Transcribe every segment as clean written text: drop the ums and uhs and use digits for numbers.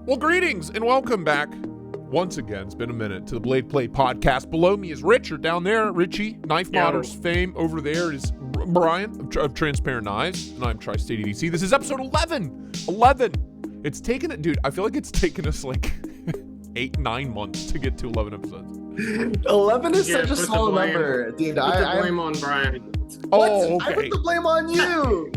Well, greetings and welcome back. Once again, it's been a minute to the Blade Play podcast. Below me is Richard. Down there, Richie, Knife Modders fame. Over there is Brian of Transparent Knives, and I'm Tri-State EDC. This is episode 11. 11. It's taken it, dude. I feel like it's taken us like 8-9 months to get to 11 episodes. 11 is such a small number, dude. Put the blame on Brian. Oh, okay. I put the blame on you.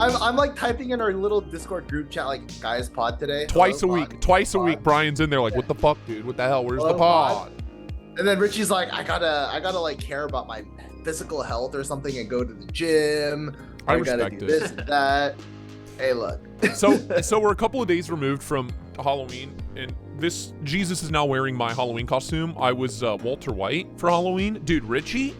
I'm like typing in our little Discord group chat, like, guys, pod today. Twice Hello, a week. pod. Twice a Pod. week. Brian's in there like, what the fuck, dude? What the hell? Where's Hello, the pod? And then Richie's like, I gotta like care about my physical health or something and go to the gym. I gotta respect do it. this and that. Hey, look. So we're a couple of days removed from Halloween, and this Jesus is now wearing my Halloween costume. I was Walter White for Halloween. Dude, Richie,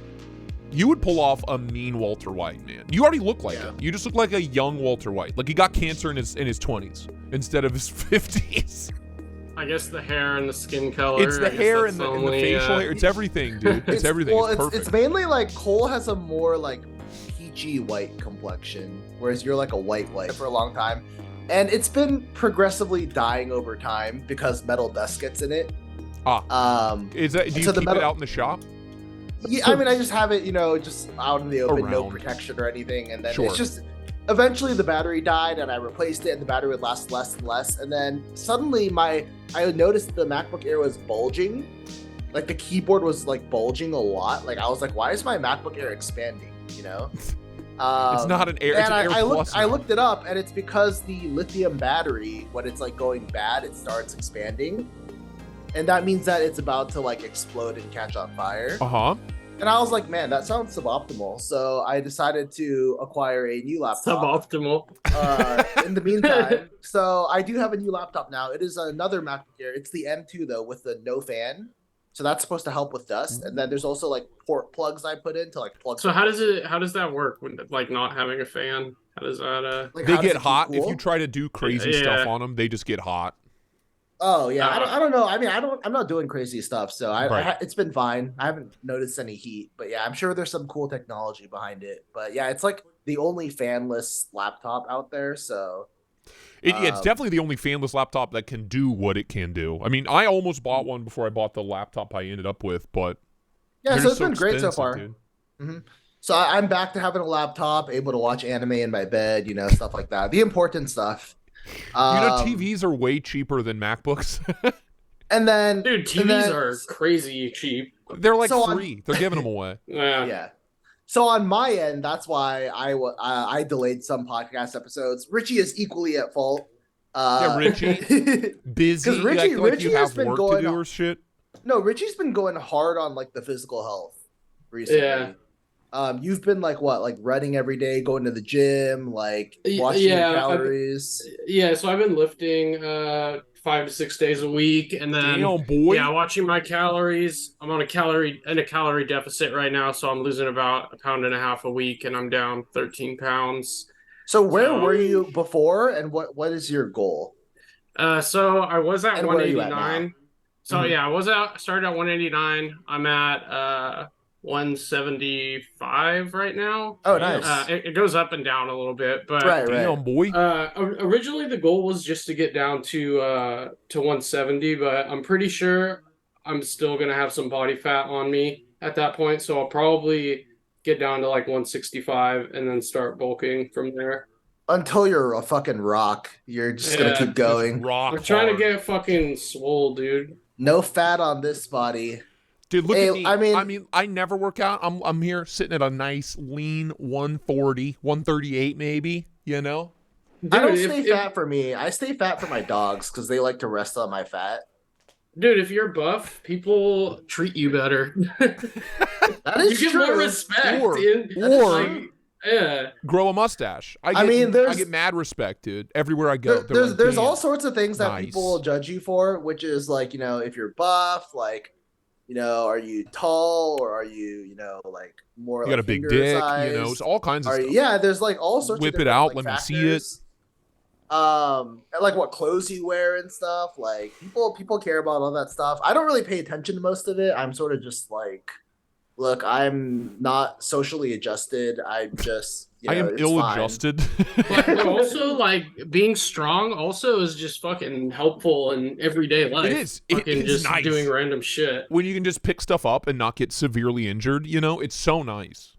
you would pull off a mean Walter White, man. You already look like it. You just look like a young Walter White. Like he got cancer in his 20s instead of his 50s. I guess the hair and the skin color. It's the hair and the facial hair. It's everything, dude. It's everything. Well, it's perfect. it's mainly like Cole has a more like peachy white complexion, whereas you're like a white for a long time. And it's been progressively dying over time because metal dust gets in it. Is that? Do you keep it out in the shop? Yeah, I mean, I just have it, just out in the open, no Around. protection or anything, and then Sure. it's just eventually the battery died, and I replaced it, and the battery would last less and less, and then suddenly I noticed the MacBook Air was bulging, like the keyboard was like bulging a lot. Like I was like, why is my MacBook Air expanding? It's not an Air. It's an Air I Plus. I looked it up, and it's because the lithium battery, when it's like going bad, it starts expanding. And that means that it's about to like explode and catch on fire. And I was like, man, that sounds suboptimal. So I decided to acquire a new laptop. Suboptimal. In the meantime, so I do have a new laptop now. It is another MacBook Air. It's the M2 though, with the no fan. So that's supposed to help with dust. And then there's also like port plugs I put in to like plug. So how does that work when like not having a fan? How does that Like, They how does get it keep hot cool? if you try to do crazy Yeah. stuff on them. They just get hot. Oh yeah, I don't know. I mean, I'm not doing crazy stuff, so Right. it's been fine. I haven't noticed any heat, but yeah, I'm sure there's some cool technology behind it. But yeah, it's like the only fanless laptop out there. So It's definitely the only fanless laptop that can do what it can do. I mean, I almost bought one before I bought the laptop I ended up with, but yeah, they're so it's so been great so expensive, far. dude. hmm So I'm back to having a laptop, able to watch anime in my bed, stuff like that. The important stuff. TVs are way cheaper than MacBooks. And then, dude, TVs are crazy cheap. They're like So free. They're giving them away. yeah. So on my end, that's why I delayed some podcast episodes. Richie is equally at fault. Yeah, Richie, busy. Because Richie like you has have been work going to do or shit. No, Richie's been going hard on like the physical health recently. Yeah. You've been like what, like running every day, going to the gym, like watching your calories. So I've been lifting 5 to 6 days a week, and then Damn, boy. yeah, watching my calories. I'm on a calorie deficit right now, so I'm losing about 1.5 pounds a week, and I'm down 13 pounds. So where were you before, and what is your goal? So I was at And where are you at 189. So Mhm. yeah, started at 189. I'm at 175 right now. Oh, nice. It goes up and down a little bit, but Right. Damn, boy. originally the goal was just to get down to 170, but I'm pretty sure I'm still gonna have some body fat on me at that point, so I'll probably get down to like 165 and then start bulking from there. Until you're a fucking rock, you're just gonna Yeah, keep going. Rock I'm trying to hard. get fucking swole, dude. No fat on this body. Dude, look Hey, at me. I mean- I never work out. I'm here sitting at a nice lean 140, 138 maybe, I don't Dude, stay fat for me. I stay fat for my dogs because they like to rest on my fat. Dude, if you're buff, people treat you better. That You is get true. more respect. Or- dude. or- Like, yeah. grow a mustache. I get mad respect, dude. Everywhere I go. They're like, There's "Damn." all sorts of things that Nice. people will judge you for, which is like, if you're buff, like, are you tall or are you, like more You like got a big finger dick, size? it's all kinds of stuff. Yeah, there's like all sorts Whip of it different, out, like, let me see factors. like what clothes you wear and stuff. Like people care about all that stuff. I don't really pay attention to most of it. I'm sort of just like, look, I'm not socially adjusted. I'm just, I am it's ill-adjusted. But also, like, being strong also is just fucking helpful in everyday life. It is. Fucking It is just nice. doing random shit. When you can just pick stuff up and not get severely injured, it's so nice.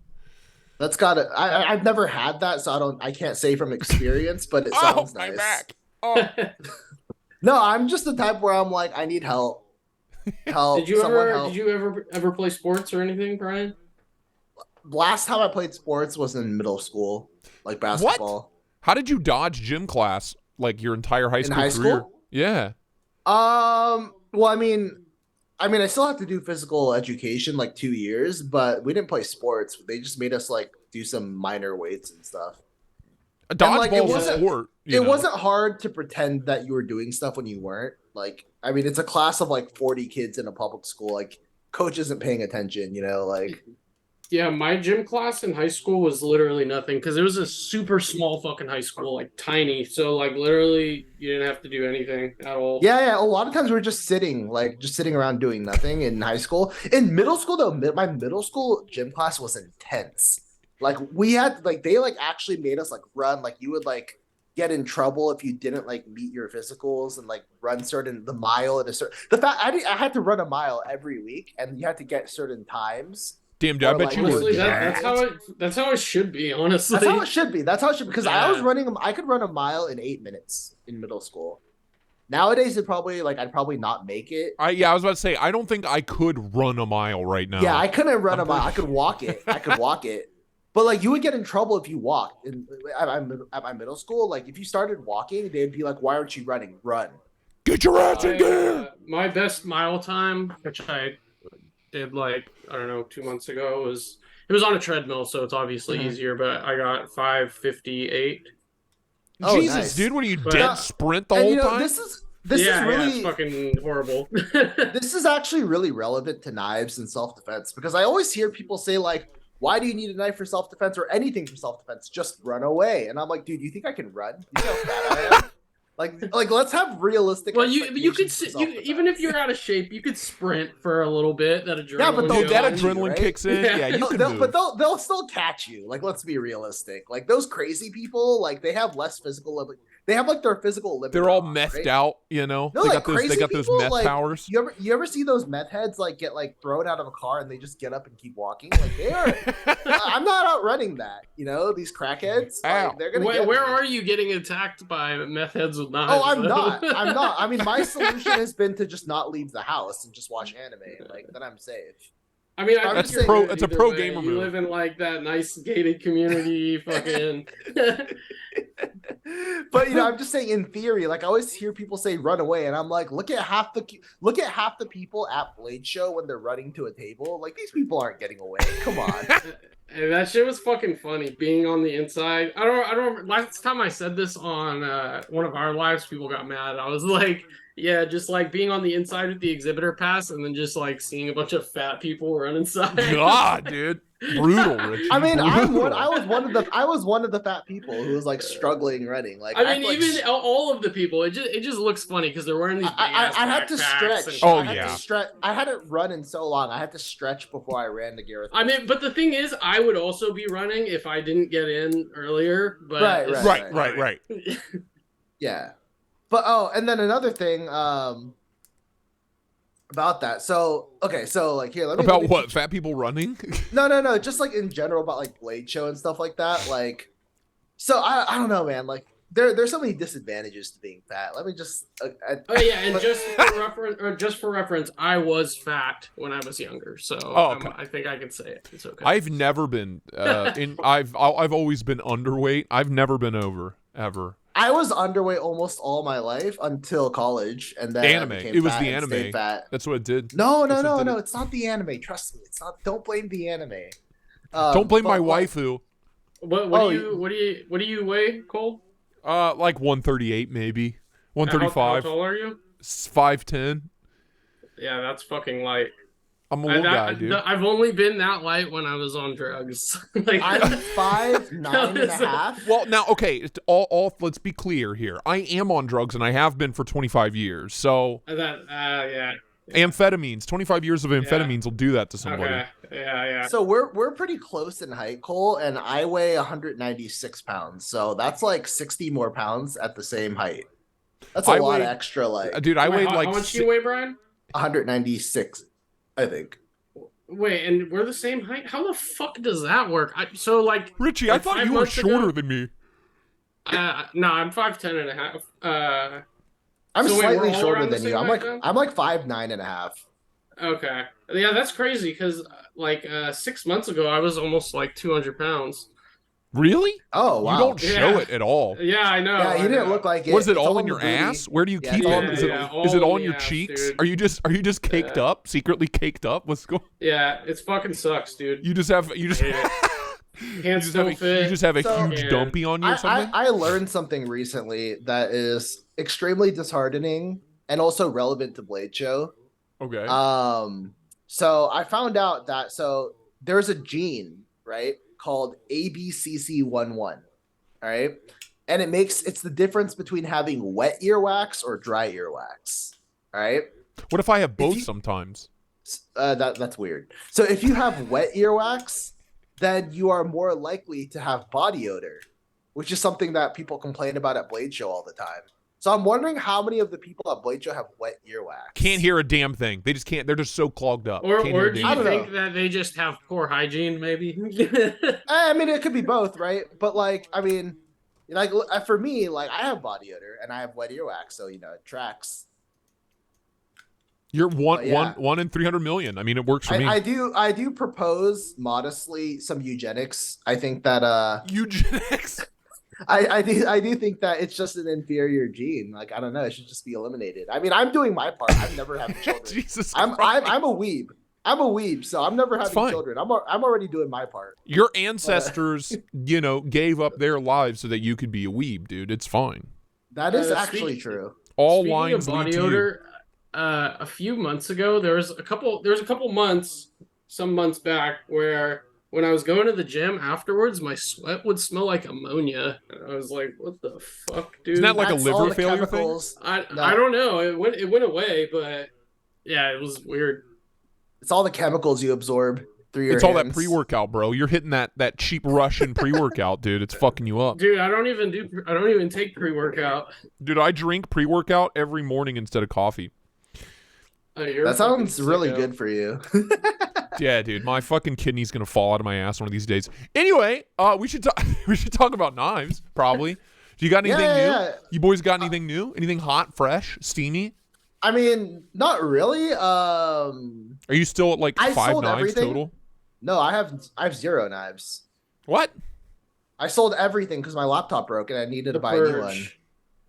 That's gotta. I've never had that, so I can't say from experience, but it sounds nice. My back. Oh. No, I'm just the type where I'm like, I need help. Did you ever play sports or anything, Brian? Last time I played sports was in middle school, like basketball. What? How did you dodge gym class like your entire high school career? School? Yeah. Well, I mean, I still have to do physical education like 2 years, but we didn't play sports. They just made us like do some minor weights and stuff. Dodgeball is a sport. It wasn't hard to pretend that you were doing stuff when you weren't. Like, I mean, it's a class of like 40 kids in a public school. Like, coach isn't paying attention, like. Yeah, my gym class in high school was literally nothing because it was a super small fucking high school, like tiny. So like literally you didn't have to do anything at all. Yeah. A lot of times we were just sitting around doing nothing in high school. In middle school though, my middle school gym class was intense. Like we had they actually made us like run, like you would like get in trouble if you didn't like meet your physicals and like run the mile at a certain I had to run a mile every week and you had to get certain times. Damn, dude, I bet you honestly, that's how it should be, honestly. That's how it should be. Because I could run a mile in 8 minutes in middle school. Nowadays, I'd probably not make it. I was about to say, I don't think I could run a mile right now. Yeah, I couldn't run a mile. I could walk it. But like you would get in trouble if you walked. At my middle school, like if you started walking, they'd be like, "Why aren't you running? Run! Get your ass in gear!" My best mile time, which I did 2 months ago, it was on a treadmill, so it's obviously easier. But I got 5:58. Oh, Jesus, nice. Dude, what are you dead sprint the whole time? This is really it's fucking horrible. This is actually really relevant to knives and self-defense because I always hear people say like, why do you need a knife for self-defense or anything for self-defense? Just run away. And I'm like, dude, you think I can run? You know how fat I am? Like let's have realistic. Well, you could even if you're out of shape, you could sprint for a little bit. That adrenaline. Yeah, but that adrenaline kicks in. Yeah, you can move. But they'll still catch you. Like, let's be realistic. Like those crazy people, like they have less physical. They have like their physical limit. They're all methed out, No, they got those meth powers. You ever see those meth heads like get like thrown out of a car and they just get up and keep walking? Like they are. I'm not outrunning that. These crackheads. Like, they're gonna. Where are you getting attacked by meth heads with knives? Oh, I'm not. I mean, my solution has been to just not leave the house and just watch anime. Like then I'm safe. I mean, it's a pro gamer move. You live in like that nice gated community, fucking. But I'm just saying in theory, like I always hear people say run away, and I'm like, look at half the people at Blade Show when they're running to a table. Like these people aren't getting away. Come on. And that shit was fucking funny. Being on the inside. I don't. Last time I said this on one of our lives, people got mad. I was like, yeah, just like being on the inside with the exhibitor pass, and then just like seeing a bunch of fat people run inside. God, dude. Brutal, Richie. I mean, I was one of the fat people who was like struggling running. Like I mean, even all of the people, it just looks funny because they're wearing these. I had to stretch. I hadn't run in so long. I had to stretch before I ran to Gareth. I mean, but the thing is, I would also be running if I didn't get in earlier. But right. Yeah, but and then another thing. About that. So, okay, so like here, let me what? Fat people running? No, just like in general about like Blade Show and stuff like that. Like, so I don't know, man. Like there's so many disadvantages to being fat. Let me just just for reference, I was fat when I was younger, so okay. I think I can say it. It's okay. I've never been I've always been underweight. I've never been over ever. I was underweight almost all my life until college, and then anime. It was the anime. That's what it did. No. It's not the anime. Trust me, it's not. Don't blame the anime. Don't blame my waifu. What do you weigh, Cole? Like 138 maybe. 135. How tall are you? 5'10". Yeah, that's fucking light. I'm a little guy, dude. I've only been that light when I was on drugs. Like, I'm 5'9.5". Well, now, okay, let's be clear here. I am on drugs, and I have been for 25 years. So yeah. Amphetamines, 25 years of amphetamines will do that to somebody. Okay. Yeah. So we're pretty close in height, Cole, and I weigh 196 pounds. So that's like 60 more pounds at the same height. That's a lot of extra, like. Dude, I weighed like. How much do you weigh, Brian? 196, I think. Wait, and we're the same height? How the fuck does that work? Richie, I thought you were shorter than me. No, I'm 5'10" and a half. I'm slightly shorter than you. I'm like 5'9" and a half. Okay. Yeah, that's crazy because 6 months ago I was almost like 200 pounds. Really? Oh, wow. You don't show it at all. Yeah, I know. Yeah, you didn't look like it. Was it all in your ass? Where do you keep it? Is it all in your cheeks? Dude. Are you just caked up? Secretly caked up? What's going? Yeah, it's fucking sucks, dude. You just Can't still fit. You just have a huge dumpy on you or something? I learned something recently that is extremely disheartening and also relevant to Blade Show. Okay. So I found out that there's a gene, right, called ABCC11. All right. And it's the difference between having wet earwax or dry earwax. All right. What if I have both sometimes? That's weird. So if you have wet earwax, then you are more likely to have body odor, which is something that people complain about at Blade Show all the time. So I'm wondering how many of the people at Blade Show have wet earwax. Can't hear a damn thing. They just can't. They're just so clogged up. Or do you think that they just have poor hygiene, maybe? I mean, it could be both, right? But for me, I have body odor and I have wet earwax, so it tracks. You're one in 300 million. I mean, it works for me. I do propose modestly some eugenics. I think that eugenics. I do think that it's just an inferior gene. I don't know. It should just be eliminated. I mean, I'm doing my part. I'm never having children. Jesus I'm a weeb. I'm a weeb, so I'm never having children. I'm already doing my part. Your ancestors, gave up their lives so that you could be a weeb, dude. It's fine. That is actually true. All lines lead to odor, a few months ago, there was a couple months, some months back, where when I was going to the gym afterwards, my sweat would smell like ammonia. And I was like, what the fuck, dude? Isn't that like a liver failure thing? I don't know. It went away, but yeah, it was weird. It's all the chemicals you absorb through your hands. It's all that pre-workout, bro. You're hitting that cheap Russian pre-workout, dude. It's fucking you up. Dude, I don't even take pre-workout. Dude, I drink pre-workout every morning instead of coffee. That sounds really good for you. Yeah, dude, my fucking kidney's gonna fall out of my ass one of these days. Anyway, we should talk about knives, probably. Do you got anything new? Yeah. You boys got anything new? Anything hot, fresh, steamy? I mean, not really. Are you still at I 5 sold knives everything. total? No, I have 0 knives. What? I sold everything because my laptop broke and I needed to buy a new one.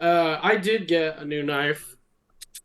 I did get a new knife.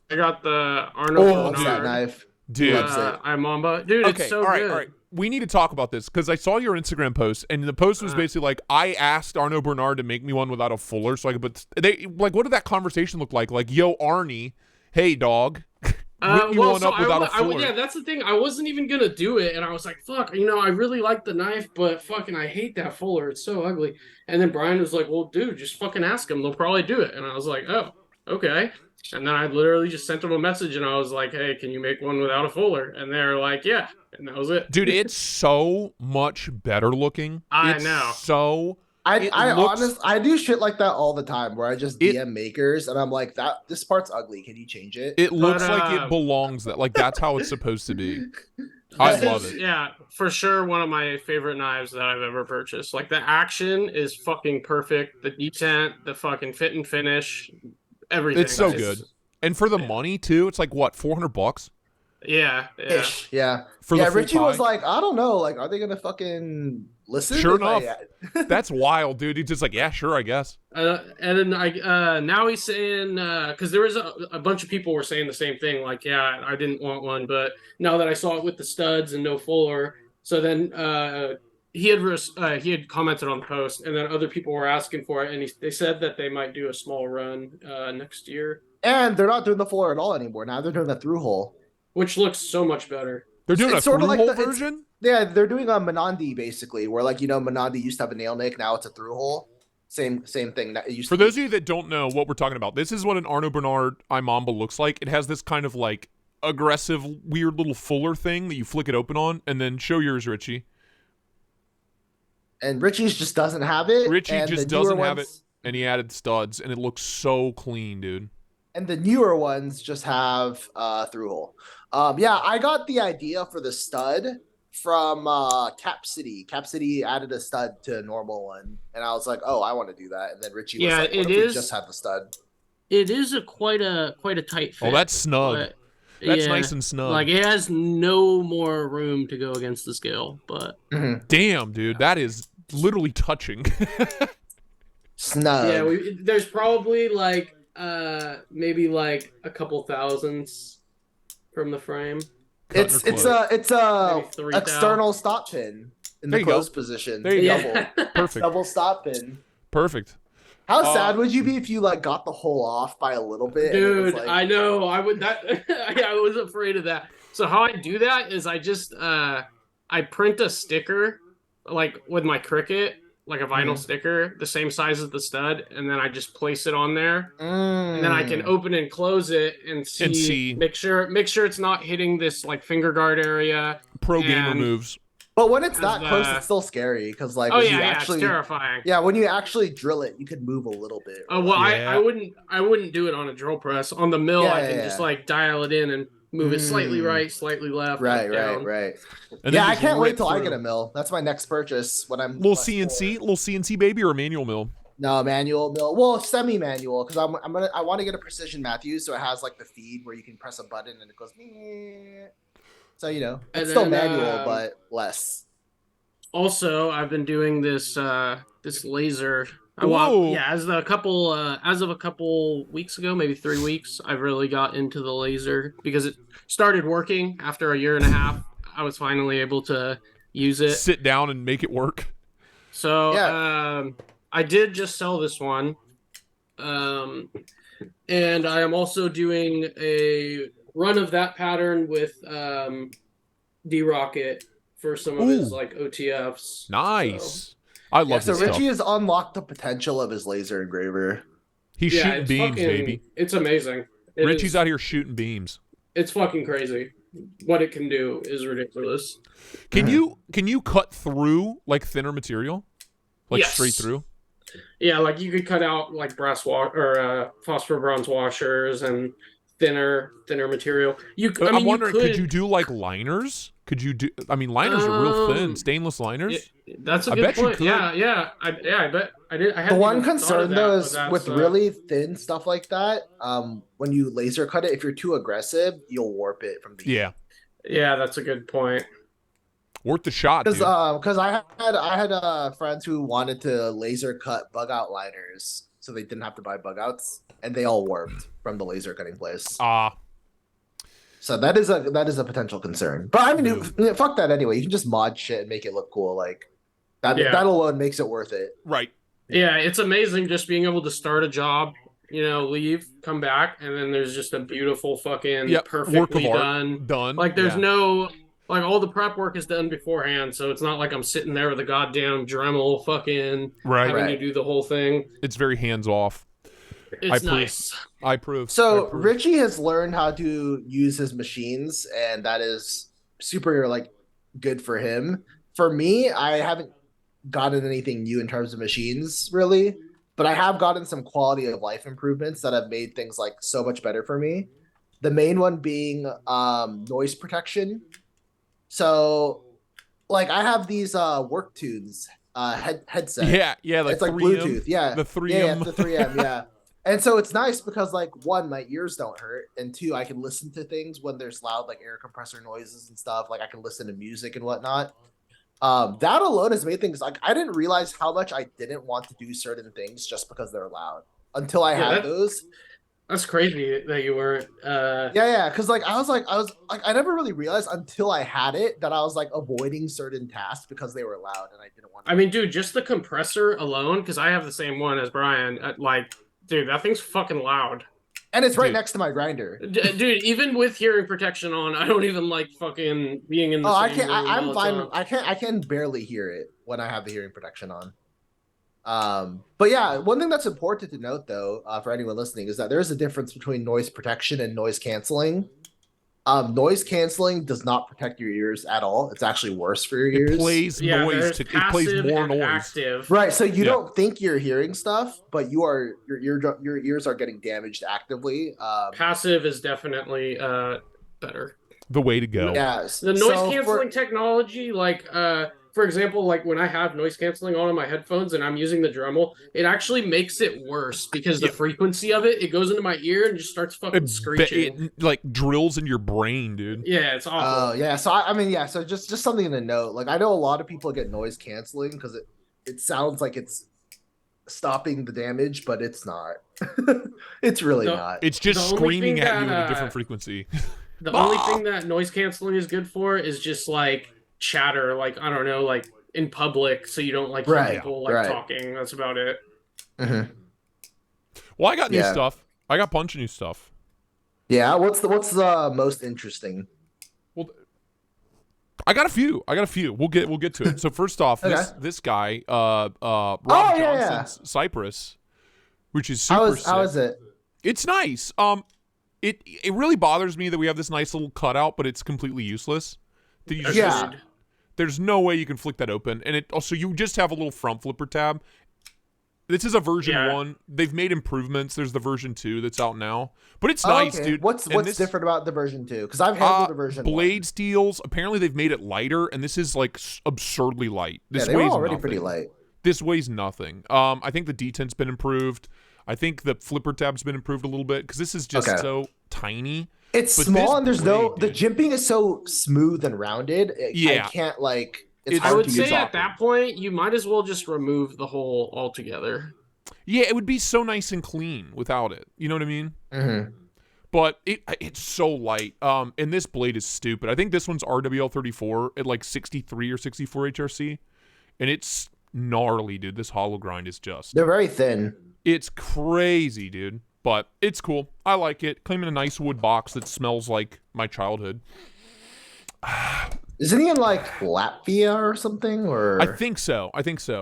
I got the Arnold. What's that knife? Dude, Imamba. Dude, okay, it's so good. All right. We need to talk about this because I saw your Instagram post, and the post was basically like, I asked Arno Bernard to make me one without a fuller, so I could put. What did that conversation look like? Like, yo, Arnie, hey, dog. Whip me one up without a fuller. Yeah, that's the thing. I wasn't even gonna do it, and I was like, "Fuck, I really like the knife, but fucking, I hate that fuller. It's so ugly." And then Brian was like, "Well, dude, just fucking ask them. They'll probably do it." And I was like, "Oh, okay." And then I literally just sent them a message, and I was like, "Hey, can you make one without a fuller?" And they're like, "Yeah," and that was it. Dude, it's so much better looking. I know. So. I do shit like that all the time where I just DM makers and I'm like, this part's ugly. Can you change it? It looks like it belongs that. Like, that's how it's supposed to be. I love it. Yeah, for sure. One of my favorite knives that I've ever purchased. Like, the action is fucking perfect. The detent, the fucking fit and finish, everything. It's so good. And for the money too, it's like what, $400? Yeah. Ish, yeah. Richie was like, I don't know, like, are they gonna fucking listen? Sure enough. That's wild, dude. He's just like, yeah, sure, I guess. And then now he's saying, because there was a bunch of people were saying the same thing, like, yeah, I didn't want one, but now that I saw it with the studs and no fuller, so then he had commented on the post, and then other people were asking for it, and they said that they might do a small run next year. And they're not doing the fuller at all anymore. Now they're doing the through hole, which looks so much better. They're doing It's a sort of like through-hole the- version? Yeah, they're doing a Menandi basically, where like Menandi used to have a nail nick, now it's a through hole. Same thing that it used For to be. those of you that don't know what we're talking about, this is what an Arno Bernard Imamba looks like. It has this kind of like aggressive, weird little fuller thing that you flick it open on, and then show yours, Richie. And Richie's just doesn't have it. Richie and just doesn't have it, and he added studs, and it looks so clean, dude. And the newer ones just have through hole. Yeah, I got the idea for the stud from Cap City. Cap City added a stud to a normal one, and I was like, "Oh, I want to do that." And then Richie was like, "What if we just have the stud?" It is quite a tight fit. Oh, that's snug. That's nice and snug. Like it has no more room to go against the scale, but damn, dude, that is literally touching. Snug. Yeah, there's probably like maybe like a couple thousands from the frame. It's a external stop pin in the closed position. There you go. Perfect. Double stop pin. Perfect. How sad would you be if you like got the hole off by a little bit? Dude, like... I know. I would. I was afraid of that. So how I do that is I just I print a sticker like with my Cricut, like a vinyl sticker, the same size as the stud, and then I just place it on there, and then I can open and close it and see. Make sure it's not hitting this like finger guard area. Pro gamer moves. But when it's that close, it's still scary because like it's terrifying. Yeah, when you actually drill it, you could move a little bit. Oh well, I wouldn't do it on a drill press. On the mill, I can just like dial it in and move it slightly right, slightly left. Right. And yeah, I can't wait till I get a mill. That's my next purchase when I'm little CNC baby or manual mill. No, manual mill. Well, semi-manual because I want to get a Precision Matthews so it has like the feed where you can press a button and it goes. Meh. So it's still manual but less. Also, I've been doing this laser. As of a couple weeks ago, maybe 3 weeks, I really got into the laser because it started working after a year and a half. I was finally able to use it. Sit down and make it work. So I did just sell this one. And I am also doing a run of that pattern with D-Rocket for some of his like OTFs. Nice. I love this stuff. Richie has unlocked the potential of his laser engraver. He's shooting beams, baby. It's amazing. Richie's out here shooting beams. It's fucking crazy. What it can do is ridiculous. Can you cut through like thinner material? Like straight through? Yeah, like you could cut out like phosphor bronze washers and thinner material. I'm wondering, could you do like liners? Could you do? I mean, liners are real thin, stainless liners. That's a good point. Yeah. I bet I did. I had the one concern though is with really thin stuff like that. When you laser cut it, if you're too aggressive, you'll warp it from the. Yeah, that's a good point. Worth the shot, because I had friends who wanted to laser cut bug out liners, so they didn't have to buy bug outs, and they all warped from the laser cutting place. So that is a potential concern. But I mean, fuck that anyway. You can just mod shit and make it look cool. Like that alone makes it worth it. Right. Yeah, it's amazing just being able to start a job, leave, come back, and then there's just a beautiful fucking perfectly done. Like there's no. Like, all the prep work is done beforehand, so it's not like I'm sitting there with a goddamn Dremel fucking having to do the whole thing. It's very hands-off. It's nice. I approve. So, Richie has learned how to use his machines, and that is super, like, good for him. For me, I haven't gotten anything new in terms of machines, really, but I have gotten some quality of life improvements that have made things, like, so much better for me. The main one being noise protection. So, like, I have these work tunes headset. Yeah, like it's like 3M, Bluetooth. Yeah, the 3M. Yeah, the 3M. Yeah, and so it's nice because like one, my ears don't hurt, and two, I can listen to things when there's loud like air compressor noises and stuff. Like I can listen to music and whatnot. That alone has made things like I didn't realize how much I didn't want to do certain things just because they're loud until I had those. That's crazy that you weren't. Because like I never really realized until I had it that I was like avoiding certain tasks because they were loud and I didn't want to. I mean, dude, just the compressor alone, because I have the same one as Brian. Dude, that thing's fucking loud. And it's right Dude. next to my grinder. Dude, even with hearing protection on, I don't even like fucking being in the same I can't. room I'm all the fine. time. I can barely hear it when I have the hearing protection on. But yeah, one thing that's important to note though, for anyone listening, is that there is a difference between noise protection and noise canceling. Noise canceling does not protect your ears at all. It's actually worse for your ears. It plays noise. It plays more noise. Active. Right. So you don't think you're hearing stuff, but your ears are getting damaged actively. Passive is definitely better. The way to go. Yes. The noise canceling technology, like for example, like when I have noise canceling on my headphones and I'm using the Dremel, it actually makes it worse because the frequency of it goes into my ear and just starts fucking screeching. It like drills in your brain, dude. Yeah, it's awful. Yeah. So I mean, yeah. So just something to note. Like I know a lot of people get noise canceling because it sounds like it's stopping the damage, but it's not. It's really not. It's just screaming at you at a different frequency. The only thing that noise canceling is good for is just like chatter, like I don't know, like in public, so you don't like hear people like talking. That's about it. Mm-hmm. Well, I got new stuff. I got a bunch of new stuff. Yeah, what's the most interesting? Well, I got a few. We'll get to it. So first off, this guy, Rob Johnson's Cypress, which is super sick. How is it? It's nice. It really bothers me that we have this nice little cutout, but it's completely useless. There's no way you can flick that open, and it also you just have a little front flipper tab. This is a version 1. They've made improvements. There's the version 2 that's out now, but it's nice, dude. What's different about the version 2? Because I've handled the version blade 1. steels. Apparently, they've made it lighter, and this is like absurdly light. This they were weighs already nothing. pretty light. This weighs nothing. I think the detent's been improved. I think the flipper tab's been improved a little bit because this is just so tiny. It's small and there's the jimping is so smooth and rounded. I can't like. I would say at that point you might as well just remove the hole altogether. Yeah, it would be so nice and clean without it. You know what I mean? Mm-hmm. But it's so light. And this blade is stupid. I think this one's RWL34 at like 63 or 64 HRC, and it's gnarly, dude. This hollow grind is just. They're very thin. It's crazy, dude. But it's cool. I like it. Came in a nice wood box that smells like my childhood. Isn't he in like Latvia or something? Or I think so.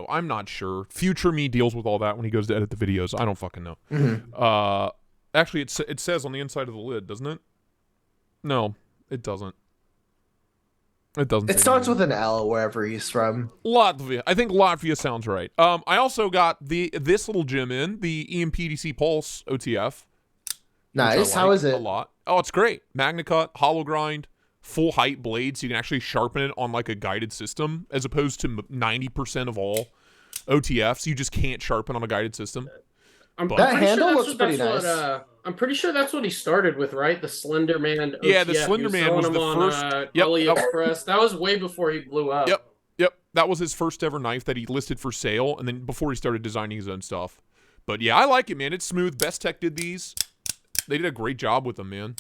I'm not sure. Future me deals with all that when he goes to edit the videos. I don't fucking know. Mm-hmm. Actually, it says on the inside of the lid, doesn't it? No, it doesn't. It doesn't. It starts with an L wherever he's from. Latvia. I think Latvia sounds right. I also got this little gem in the EMPDC Pulse OTF. Nice. How is it? A lot. Oh, it's great. MagnaCut, hollow grind, full height blade, so you can actually sharpen it on like a guided system, as opposed to 90% of all OTFs. You just can't sharpen on a guided system. That handle looks pretty nice. I'm pretty sure that's what he started with, right? The Slender Man OTF. Yeah, the Slender Man was the first. AliExpress. That was way before he blew up. Yep. That was his first ever knife that he listed for sale, and then before he started designing his own stuff. But yeah, I like it, man. It's smooth. Best Tech did these. They did a great job with them, man.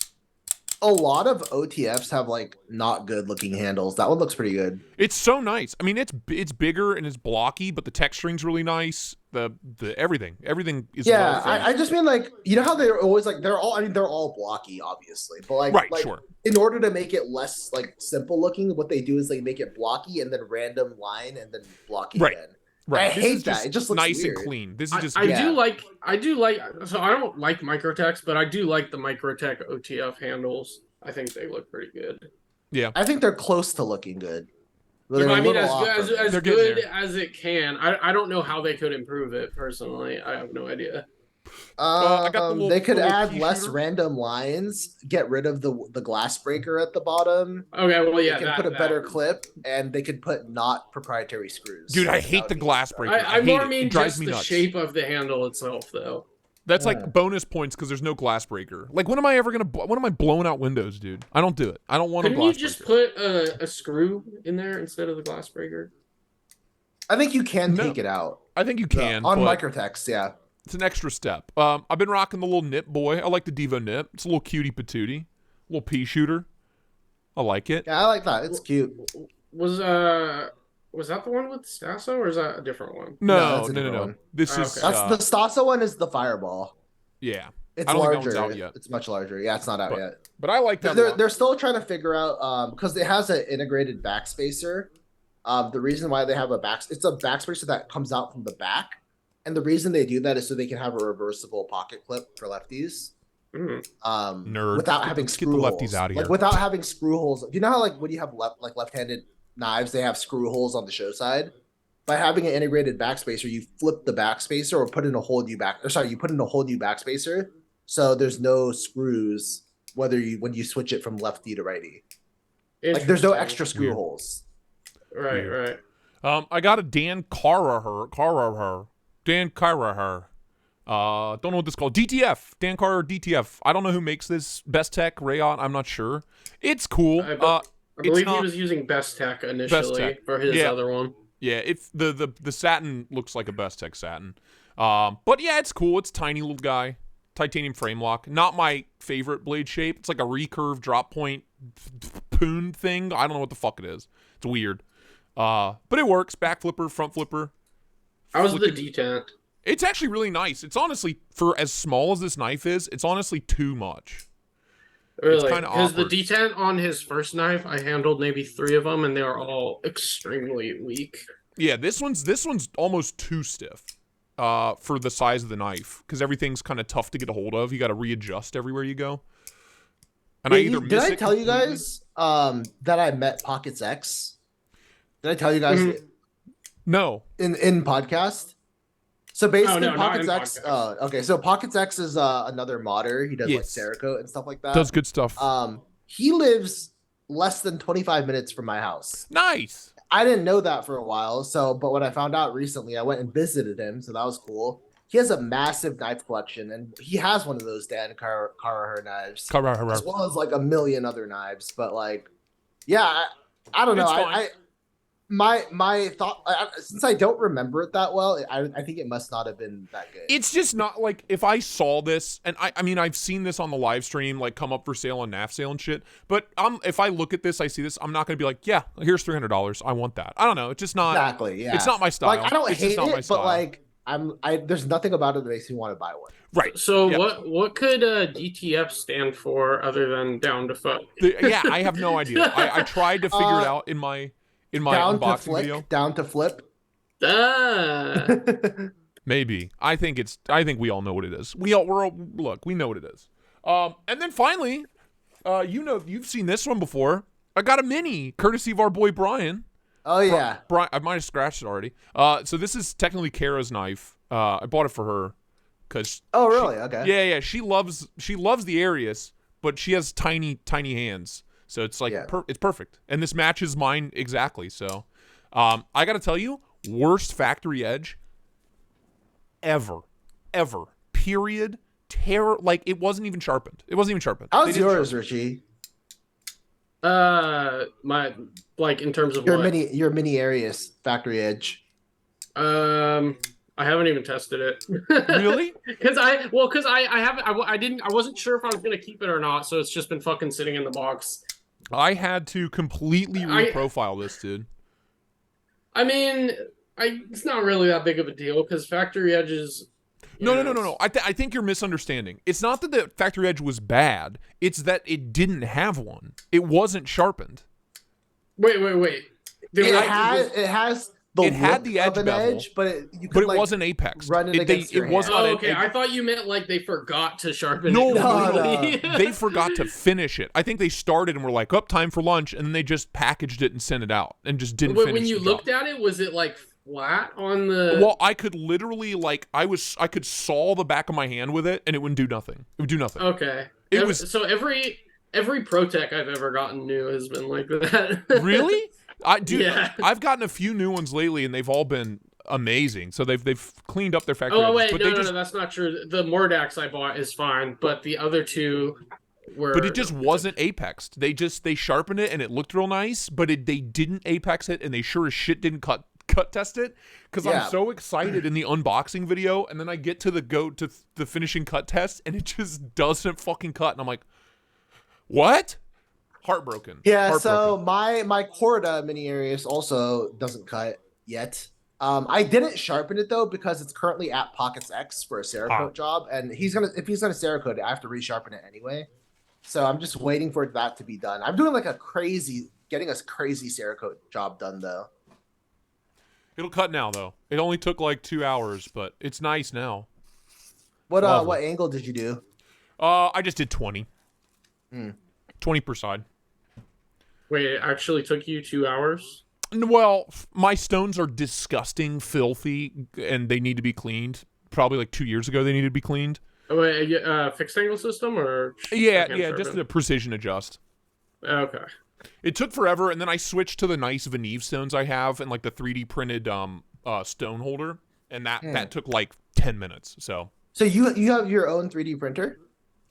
A lot of OTFs have like not good looking handles. That one looks pretty good. It's so nice. I mean, it's bigger and it's blocky, but the texturing's really nice. The everything is well I just mean like, you know how they're always like they're all blocky, obviously, but like sure. In order to make it less like simple looking, what they do is they make it blocky and then random line and then blocky again. Right. I hate that. It just looks nice weird. and clean. This is just. I do like. So I don't like Microtechs, but I do like the Microtech OTF handles. I think they look pretty good. Yeah. I think they're close to looking good. Yeah, I mean, as good as it can. I don't know how they could improve it personally. I have no idea. They could add less random lines, get rid of the glass breaker at the bottom. Okay, well, yeah, they can put a better clip, and they could put not proprietary screws. Dude, I hate the glass breaker. I more mean just the shape of the handle itself, though. That's like bonus points because there's no glass breaker. Like, when am I blowing out windows, dude? I don't do it. I don't want a glass breaker. Couldn't you just put a screw in there instead of the glass breaker? I think you can take it out. I think you can. On Microtechs, yeah. It's an extra step. I've been rocking the little nip boy. I like the Devo nip. It's a little cutie patootie. A little pea shooter. I like it. Yeah, I like that. It's cute. Was that the one with Stasso, or is that a different one? No. One. This is that's the Stasso one is the Fireball. Yeah. It's I don't larger. think that one's out yet. It's much larger. Yeah, it's not out yet. But I like that. They're still trying to figure out because it has an integrated backspacer. The reason why they have it's a backspacer that comes out from the back, and the reason they do that is so they can have a reversible pocket clip for lefties. Nerd. Without having screw holes. Get the lefties out of here. Like without having screw holes. You know how like when you have left-handed knives, they have screw holes on the show side. By having an integrated backspacer, you flip the backspacer or put in a whole new you put in a whole new backspacer, so there's no screws when you switch it from lefty to righty. Like there's no extra screw holes. Right. I got a Dan Carraher. Don't know what this is called. DTF. Dan Carraher DTF. I don't know who makes this. Best Tech, Rayon, I'm not sure. It's cool. I believe he was using Best Tech initially for his other one. Yeah, the satin looks like a Best Tech satin. But yeah, it's cool. It's tiny little guy. Titanium frame lock. Not my favorite blade shape. It's like a recurve drop point poon thing. I don't know what the fuck it is. It's weird. But it works. Back flipper, front flipper. How's the detent? It's actually really nice. It's honestly, for as small as this knife is, it's honestly too much. Really? Because the detent on his first knife, I handled maybe 3 of them, and they were all extremely weak. Yeah, this one's almost too stiff for the size of the knife, because everything's kind of tough to get a hold of. You got to readjust everywhere you go. And did I tell you guys that I met Pockets X? Did I tell you guys? No. In podcast. So basically, Pockets X. Okay, so Pockets X is another modder. He does like Cerakote and stuff like that. Does good stuff. He lives less than 25 minutes from my house. Nice. I didn't know that for a while. But when I found out recently, I went and visited him. So that was cool. He has a massive knife collection, and he has one of those Dan Carraher knives, as well as like a million other knives. But like, yeah, I don't know. My thought, since I don't remember it that well, I think it must not have been that good. It's just not like, if I saw this, and I mean I've seen this on the live stream like come up for sale on KNAFS sale and shit, but if I look at this, I see this, I'm not gonna be like, yeah, here's $300, I want that. I don't know, it's just not exactly. Yeah, it's not my style. Like I don't hate it, but like there's nothing about it that makes me want to buy one. Right. So what could DTF stand for other than down to fuck? Yeah, I have no idea. I tried to figure it out in my unboxing video. Down to flip. Maybe. I think we all know what it is. We know what it is. And then finally, you've seen this one before. I got a mini, courtesy of our boy Brian. Oh yeah. Brian, I might have scratched it already. So this is technically Kara's knife. I bought it for her because. Oh really? Okay. Yeah. She loves the Arius, but she has tiny hands. So it's like it's perfect, and this matches mine exactly. So, I gotta tell you, worst factory edge ever. Period. Terror. Like it wasn't even sharpened. How's yours, Richie? My in terms of your mini Arius factory edge. I haven't even tested it. Really? Because I wasn't sure if I was gonna keep it or not, so it's just been fucking sitting in the box. I had to completely reprofile this, dude. I mean, it's not really that big of a deal because factory edges. No. I think you're misunderstanding. It's not that the factory edge was bad. It's that it didn't have one. It wasn't sharpened. Wait. It has. It had the edge bevel, but it wasn't apex. Run it against your hand. Okay, I thought you meant like they forgot to sharpen it. No. They forgot to finish it. I think they started and were like, time for lunch, and then they just packaged it and sent it out and just didn't finish it. When you looked at it, was it like flat on the... Well, I could literally I could saw the back of my hand with it, and it wouldn't do nothing. It would do nothing. Okay. So every ProTech I've ever gotten new has been like that. Really? I've gotten a few new ones lately, and they've all been amazing. So they've cleaned up their factory. Oh wait, no, that's not true. The Mordax I bought is fine, but the other two were. But it just wasn't apexed. They sharpened it, and it looked real nice, but they didn't apex it, and they sure as shit didn't cut test it. Because I'm so excited in the unboxing video, and then I get to the finishing cut test, and it just doesn't fucking cut, and I'm like, what? Heartbroken. Yeah, so my Corda mini Arius also doesn't cut yet. I didn't sharpen it though because it's currently at Pockets X for a Cerakote job, and if he's gonna Cerakote it, I have to resharpen it anyway. So I'm just waiting for that to be done. I'm doing like getting a crazy Cerakote job done though. It'll cut now though. It only took like 2 hours, but it's nice now. What angle did you do? I just did 20. 20 per side. Wait, it actually took you 2 hours? Well, my stones are disgusting, filthy, and they need to be cleaned. Probably like 2 years ago they needed to be cleaned. Oh, wait, fixed angle system or? Yeah, just the precision adjust. Okay. It took forever, and then I switched to the nice Veneve stones I have and like the 3D printed stone holder, and that took like 10 minutes. So you have your own 3D printer?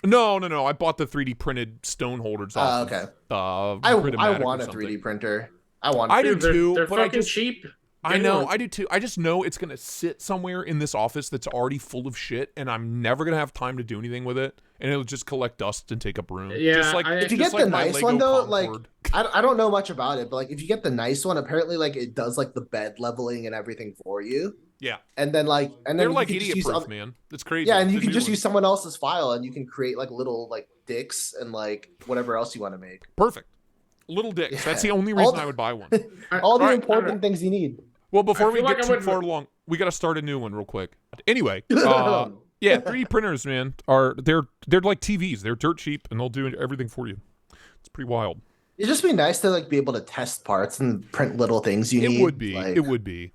No. I bought the 3D printed stone holders off. Okay. I want a 3D printer. I do too. They're but fucking cheap. I know, I do too. I just know it's gonna sit somewhere in this office that's already full of shit, and I'm never gonna have time to do anything with it, and it'll just collect dust and take up room. Yeah, just like, if you get the nice one though, Concord. Like I don't know much about it, but like if you get the nice one, apparently like it does like the bed leveling and everything for you. Yeah, and then they're like idiot proof, man. It's crazy. Yeah, and you can just use someone else's file, and you can create like little like dicks and like whatever else you want to make. Perfect. Little dicks. Yeah. That's the only reason I would buy one. All the important things you need. Well, before we get too far along, we got to start a new one real quick. Anyway, yeah, 3D printers, man, they're like TVs. They're dirt cheap, and they'll do everything for you. It's pretty wild. It'd just be nice to like be able to test parts and print little things you need. It would be. Like, it would be.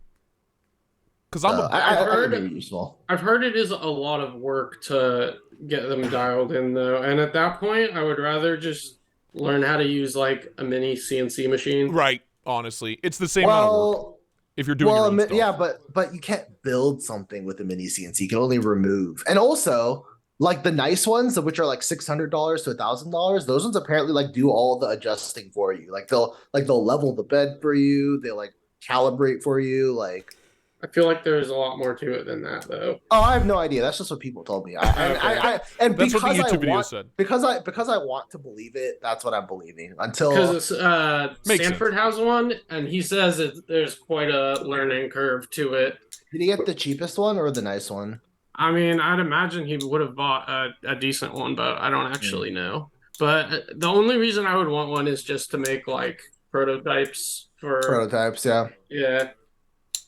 Because I've heard it is a lot of work to get them dialed in, though, and at that point, I would rather just learn how to use like a mini CNC machine. Right. Honestly, it's the same amount of work. If you're doing your own stuff. Yeah, but you can't build something with a mini CNC. You can only remove. And also, like the nice ones, which are like $600 to $1,000, those ones apparently like do all the adjusting for you. Like they'll level the bed for you. They like calibrate for you. Like I feel like there's a lot more to it than that, though. Oh, I have no idea. That's just what people told me. That's what the YouTube video said. Because I want to believe it. That's what I'm believing. Because Stanford has one, and he says there's quite a learning curve to it. Did he get the cheapest one or the nice one? I mean, I'd imagine he would have bought a decent one, but I don't actually know. But the only reason I would want one is just to make like prototypes for Yeah. Yeah.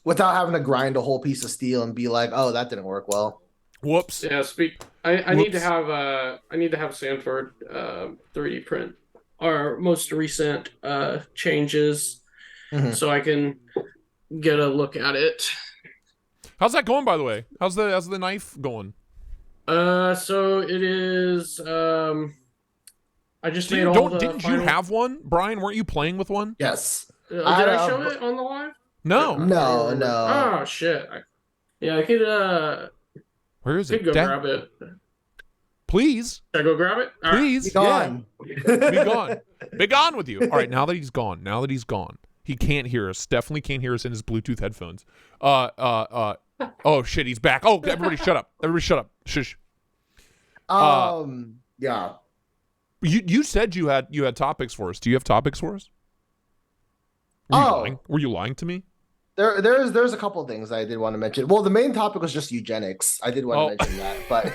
Without having to grind a whole piece of steel and be like, oh, that didn't work well. Whoops. Yeah, I need to have Sanford 3D print our most recent changes so I can get a look at it. How's that going, by the way? How's the knife going? So it is I just made didn't you have one? Brian, weren't you playing with one? Yes. Did I show it on the live? No. Oh shit! I could. Where is it? Go grab it. Please. Should I go grab it? Please. Be gone. Yeah. Be gone. Be gone with you. All right. Now that he's gone, he can't hear us. Definitely can't hear us in his Bluetooth headphones. Oh shit, he's back. Oh, everybody, shut up. Everybody, shut up. Shush. Yeah. You said you had topics for us. Do you have topics for us? Were you lying to me? There's a couple of things I did want to mention. Well, the main topic was just eugenics. I did want to mention that, but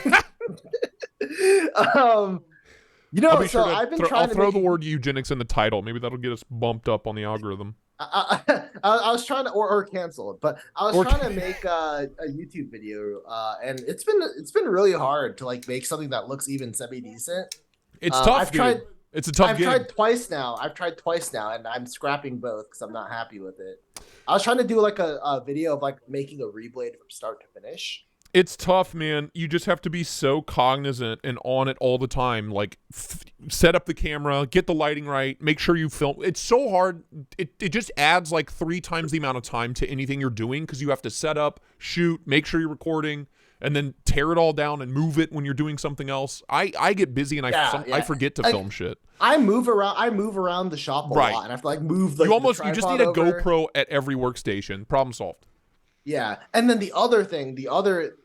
I'll throw the word eugenics in the title. Maybe that'll get us bumped up on the algorithm. I was trying to or canceled, but I was trying to make a YouTube video, and it's been really hard to like make something that looks even semi decent. It's tough. It's a tough game. I've tried twice now, and I'm scrapping both because I'm not happy with it. I was trying to do like a video of like making a reblade from start to finish. It's tough, man. You just have to be so cognizant and on it all the time. Like, set up the camera, get the lighting right, make sure you film. It's so hard. It just adds like 3 times the amount of time to anything you're doing because you have to set up, shoot, make sure you're recording, and then tear it all down and move it when you're doing something else. I get busy and I forget to film shit. I move around the shop a lot, and I have to like move the you just need a GoPro at every workstation. Problem solved. Yeah, and then the other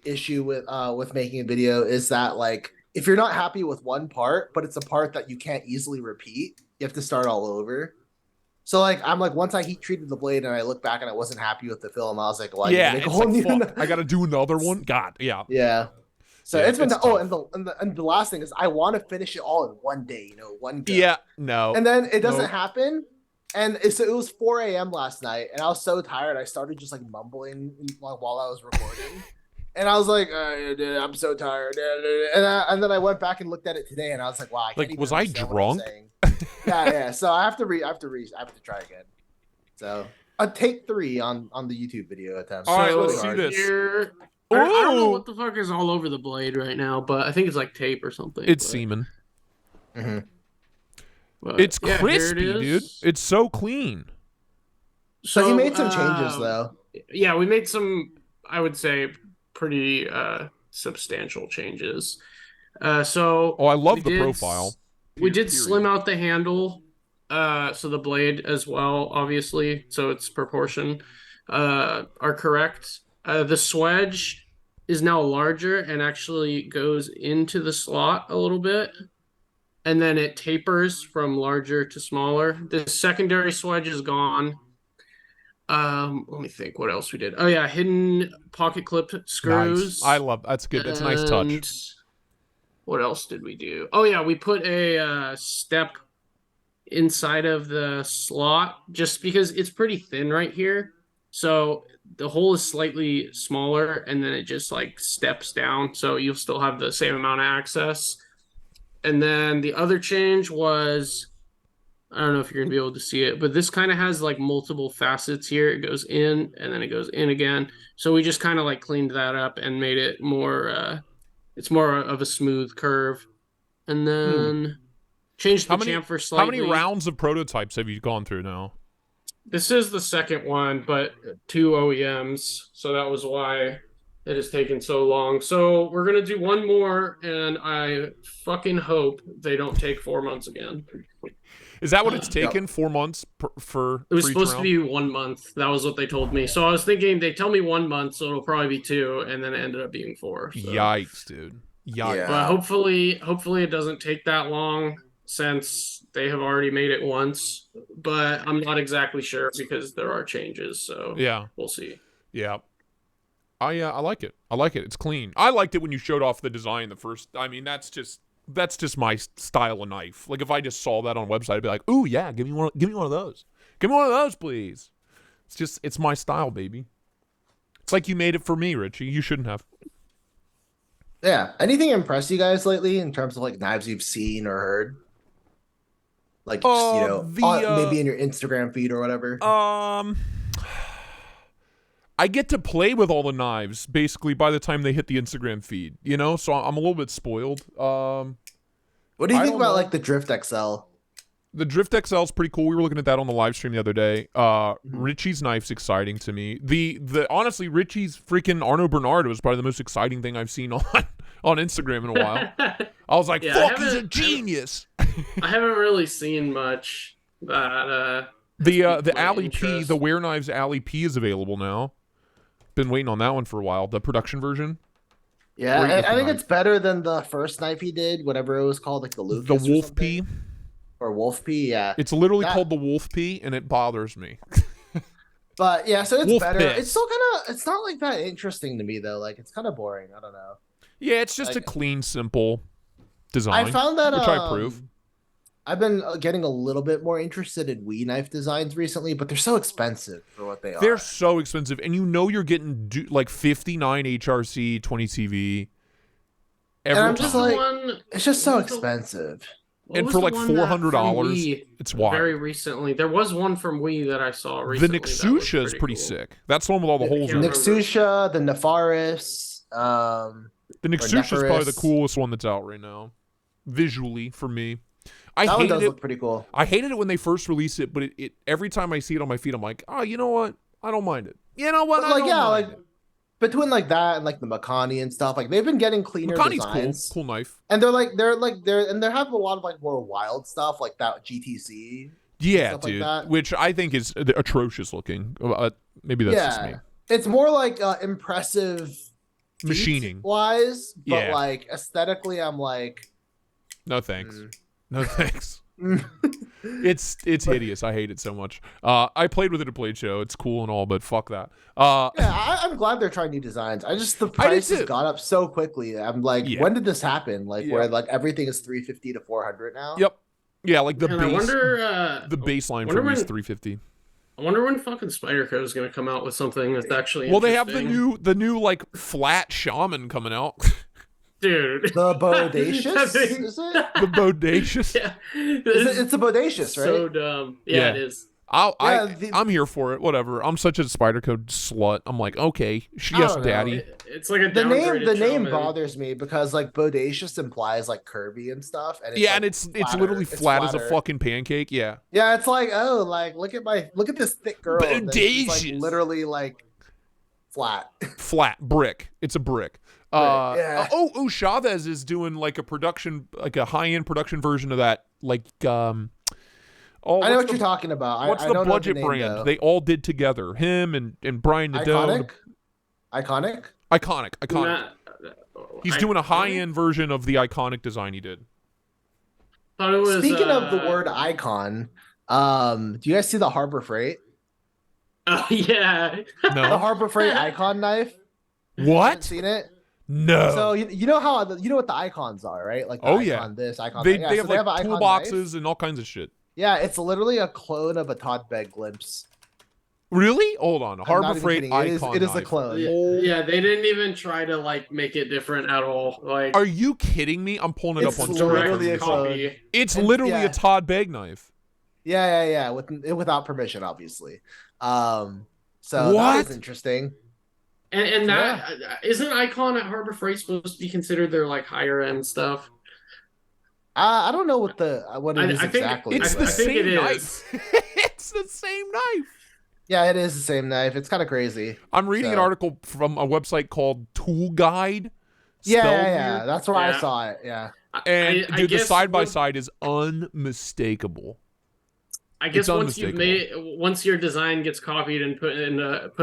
issue with making a video is that like if you're not happy with one part, but it's a part that you can't easily repeat, you have to start all over. So like I'm like once I heat treated the blade and I look back and I wasn't happy with the film, I was like, well, I need to make a whole new. Fuck, I gotta do another one. God, yeah. Yeah. So yeah, it's been tough. And the last thing is I want to finish it all in one day, one go. Yeah, no. And then it doesn't happen. And it was 4 a.m. last night, and I was so tired I started just like mumbling while I was recording. And I was like, I'm so tired. And then I went back and looked at it today, and I was like, wow, I can't even was I drunk? Yeah. So I have to try again. So take 3 on the YouTube video attempt. All right, let's see this. I don't know what the fuck is all over the blade right now, but I think it's like tape or something. It's semen. Mm-hmm. It's crispy, dude. It's so clean. So he made some changes, though. Yeah, we made some, I would say, pretty substantial changes. I love the profile. We did slim out the handle, so the blade as well, obviously, so its proportion are correct. The swedge is now larger and actually goes into the slot a little bit, and then it tapers from larger to smaller. The secondary swedge is gone. Let me think what else we did. Oh yeah, hidden pocket clip screws. Nice. That's good. That's a nice touch. What else did we do? Oh yeah, we put a step inside of the slot just because it's pretty thin right here. So the hole is slightly smaller and then it just like steps down. So you'll still have the same amount of access. And then the other change was, I don't know if you're gonna be able to see it, but this kind of has like multiple facets here. It goes in and then it goes in again. So we just kind of like cleaned that up and made it more, it's more of a smooth curve. And then changed the chamfer slightly. How many rounds of prototypes have you gone through now? This is the second one, but 2 OEMs. So that was why it has taken so long. So we're going to do one more, and I fucking hope they don't take 4 months again. Is that what it's taken? 4 months for It was supposed to be 1 month. That was what they told me. So I was thinking they tell me 1 month, so it'll probably be 2, and then it ended up being 4. So. Yikes, dude. Yikes. Yeah. But hopefully it doesn't take that long since they have already made it once. But I'm not exactly sure because there are changes. So yeah, we'll see. Yeah. I like it. I like it. It's clean. I liked it when you showed off the design the first. I mean, that's just my style of knife. Like if I just saw that on a website, I'd be like, "Ooh, yeah, give me one of those. Give me one of those, please." It's my style, baby. It's like you made it for me, Richie. You shouldn't have. Yeah. Anything impress you guys lately in terms of like knives you've seen or heard? Like just, maybe in your Instagram feed or whatever. I get to play with all the knives basically by the time they hit the Instagram feed, so I'm a little bit spoiled. What do you think about like the Drift XL? The Drift XL is pretty cool. We were looking at that on the live stream the other day. Richie's knife's exciting to me. Honestly, Richie's freaking Arno Bernardo is probably the most exciting thing I've seen on Instagram in a while. I was like, fuck, he's a genius. I haven't really seen much that the Alley P, the Wear Knives Alley P is available now. Been waiting on that one for a while. The production version. Yeah, I think it's better than the first knife he did, whatever it was called, like the Lucas. The Wolf P. Or Wolf P, yeah. It's literally called the Wolf P, and it bothers me. But yeah, so it's Wolf better. piss. It's still it's not like that interesting to me though. Like it's kind of boring. I don't know. Yeah, it's just a clean, simple design. I found that which I approve. I've been getting a little bit more interested in Wii knife designs recently, but they're so expensive for what they are. They're so expensive, and you're getting like 59 HRC 20 CV. And I'm just like, it's just so expensive. And for like $400, it's wild. Very recently, there was one from Wii that I saw recently. The Nixusha is pretty sick. That's the one with all the holes in it. Nixusha, the Nefaris. The Nixusha is probably the coolest one that's out right now, visually for me. That one does look pretty cool. I hated it when they first released it, but it every time I see it on my feed, I'm like, oh, you know what? I don't mind it. You know what? Between like that and like the Makani and stuff, like they've been getting cleaner designs. Cool knife. And they have a lot of like more wild stuff like that GTC. Yeah, dude. Like which I think is atrocious looking. Maybe that's just me. It's more like impressive machining wise, but like aesthetically, I'm like, no thanks. No thanks. It's hideous. I hate it so much. I played with it at Blade Show. It's cool and all, but fuck that. I'm glad they're trying new designs. The price has gone up so quickly. I'm like, when did this happen? Where like everything is $350 to $400 now. Yep. Yeah, like the And base. I wonder, the baseline for me is $350. I wonder when fucking Spyderco is going to come out with something that's actually. Well, they have the new like flat shaman coming out. Dude, the bodacious is it? The bodacious. Yeah, it's a bodacious, right? So dumb. Yeah, it is. I'm here for it. Whatever. I'm such a Spyderco slut. I'm like, okay, yes, daddy. It's like a the downgraded name shaman. bothers me because like bodacious implies like curvy and stuff, and it's, yeah, like, and it's flatter. literally flat as a flatter. fucking pancake. Yeah. Yeah, it's like, oh, like look at this thick girl. Bodacious. Like literally like flat. Flat brick. It's a brick. Yeah. Oh, Chavez is doing like a production, like a high-end production version of that. Like, I know what you're talking about. What's I the don't know budget the name, brand? though. They all did together. Him and Brian Nadeau. Iconic. Iconic. He's doing a high-end version of the iconic design he did. Thought it was, Speaking of the word icon, do you guys see the Harbor Freight? Oh yeah. The No. Harbor Freight icon knife. What? Haven't seen it? No. So you know what the icons are, right? Like the icon, this icon. They that. have so like an icon toolboxes knife. and all kinds of shit. Yeah, it's literally a clone of a Todd Begg glimpse. Really? Hold on. I'm not Harbor even Freight kidding. icon It is a knife. clone. Yeah, they didn't even try to like make it different at all. Like, Are you kidding me? I'm pulling it It's up on literally Twitter. a clone. copy. It's And- literally yeah. a Todd Begg knife. Yeah, without permission, obviously. So What? that is interesting. And that isn't Icon at Harbor Freight supposed to be considered their like higher end stuff? I don't know what it is I think exactly. It's I the think same it knife. It's the same knife. Yeah, it is the same knife. It's kind of crazy. I'm reading an So- article from a website called Tool Guide. Yeah, spelled yeah. weird. That's where I Yeah. saw it. Yeah. And I dude, the guess side by side is unmistakable. I guess It's once your design gets copied and put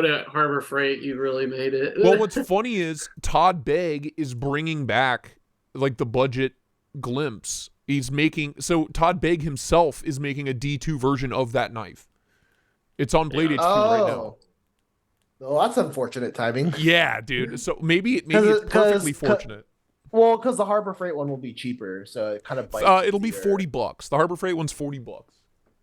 at Harbor Freight, you really made it. Well, what's funny is Todd Begg is bringing back like the budget glimpse. Todd Begg himself is making a D2 version of that knife. It's on Blade HQ right now. Well, that's unfortunate timing. Yeah, dude. So maybe it's 'Cause- perfectly fortunate. Well, because the Harbor Freight one will be cheaper, so it kind of bites. It'll be easier. $40. The Harbor Freight one's $40.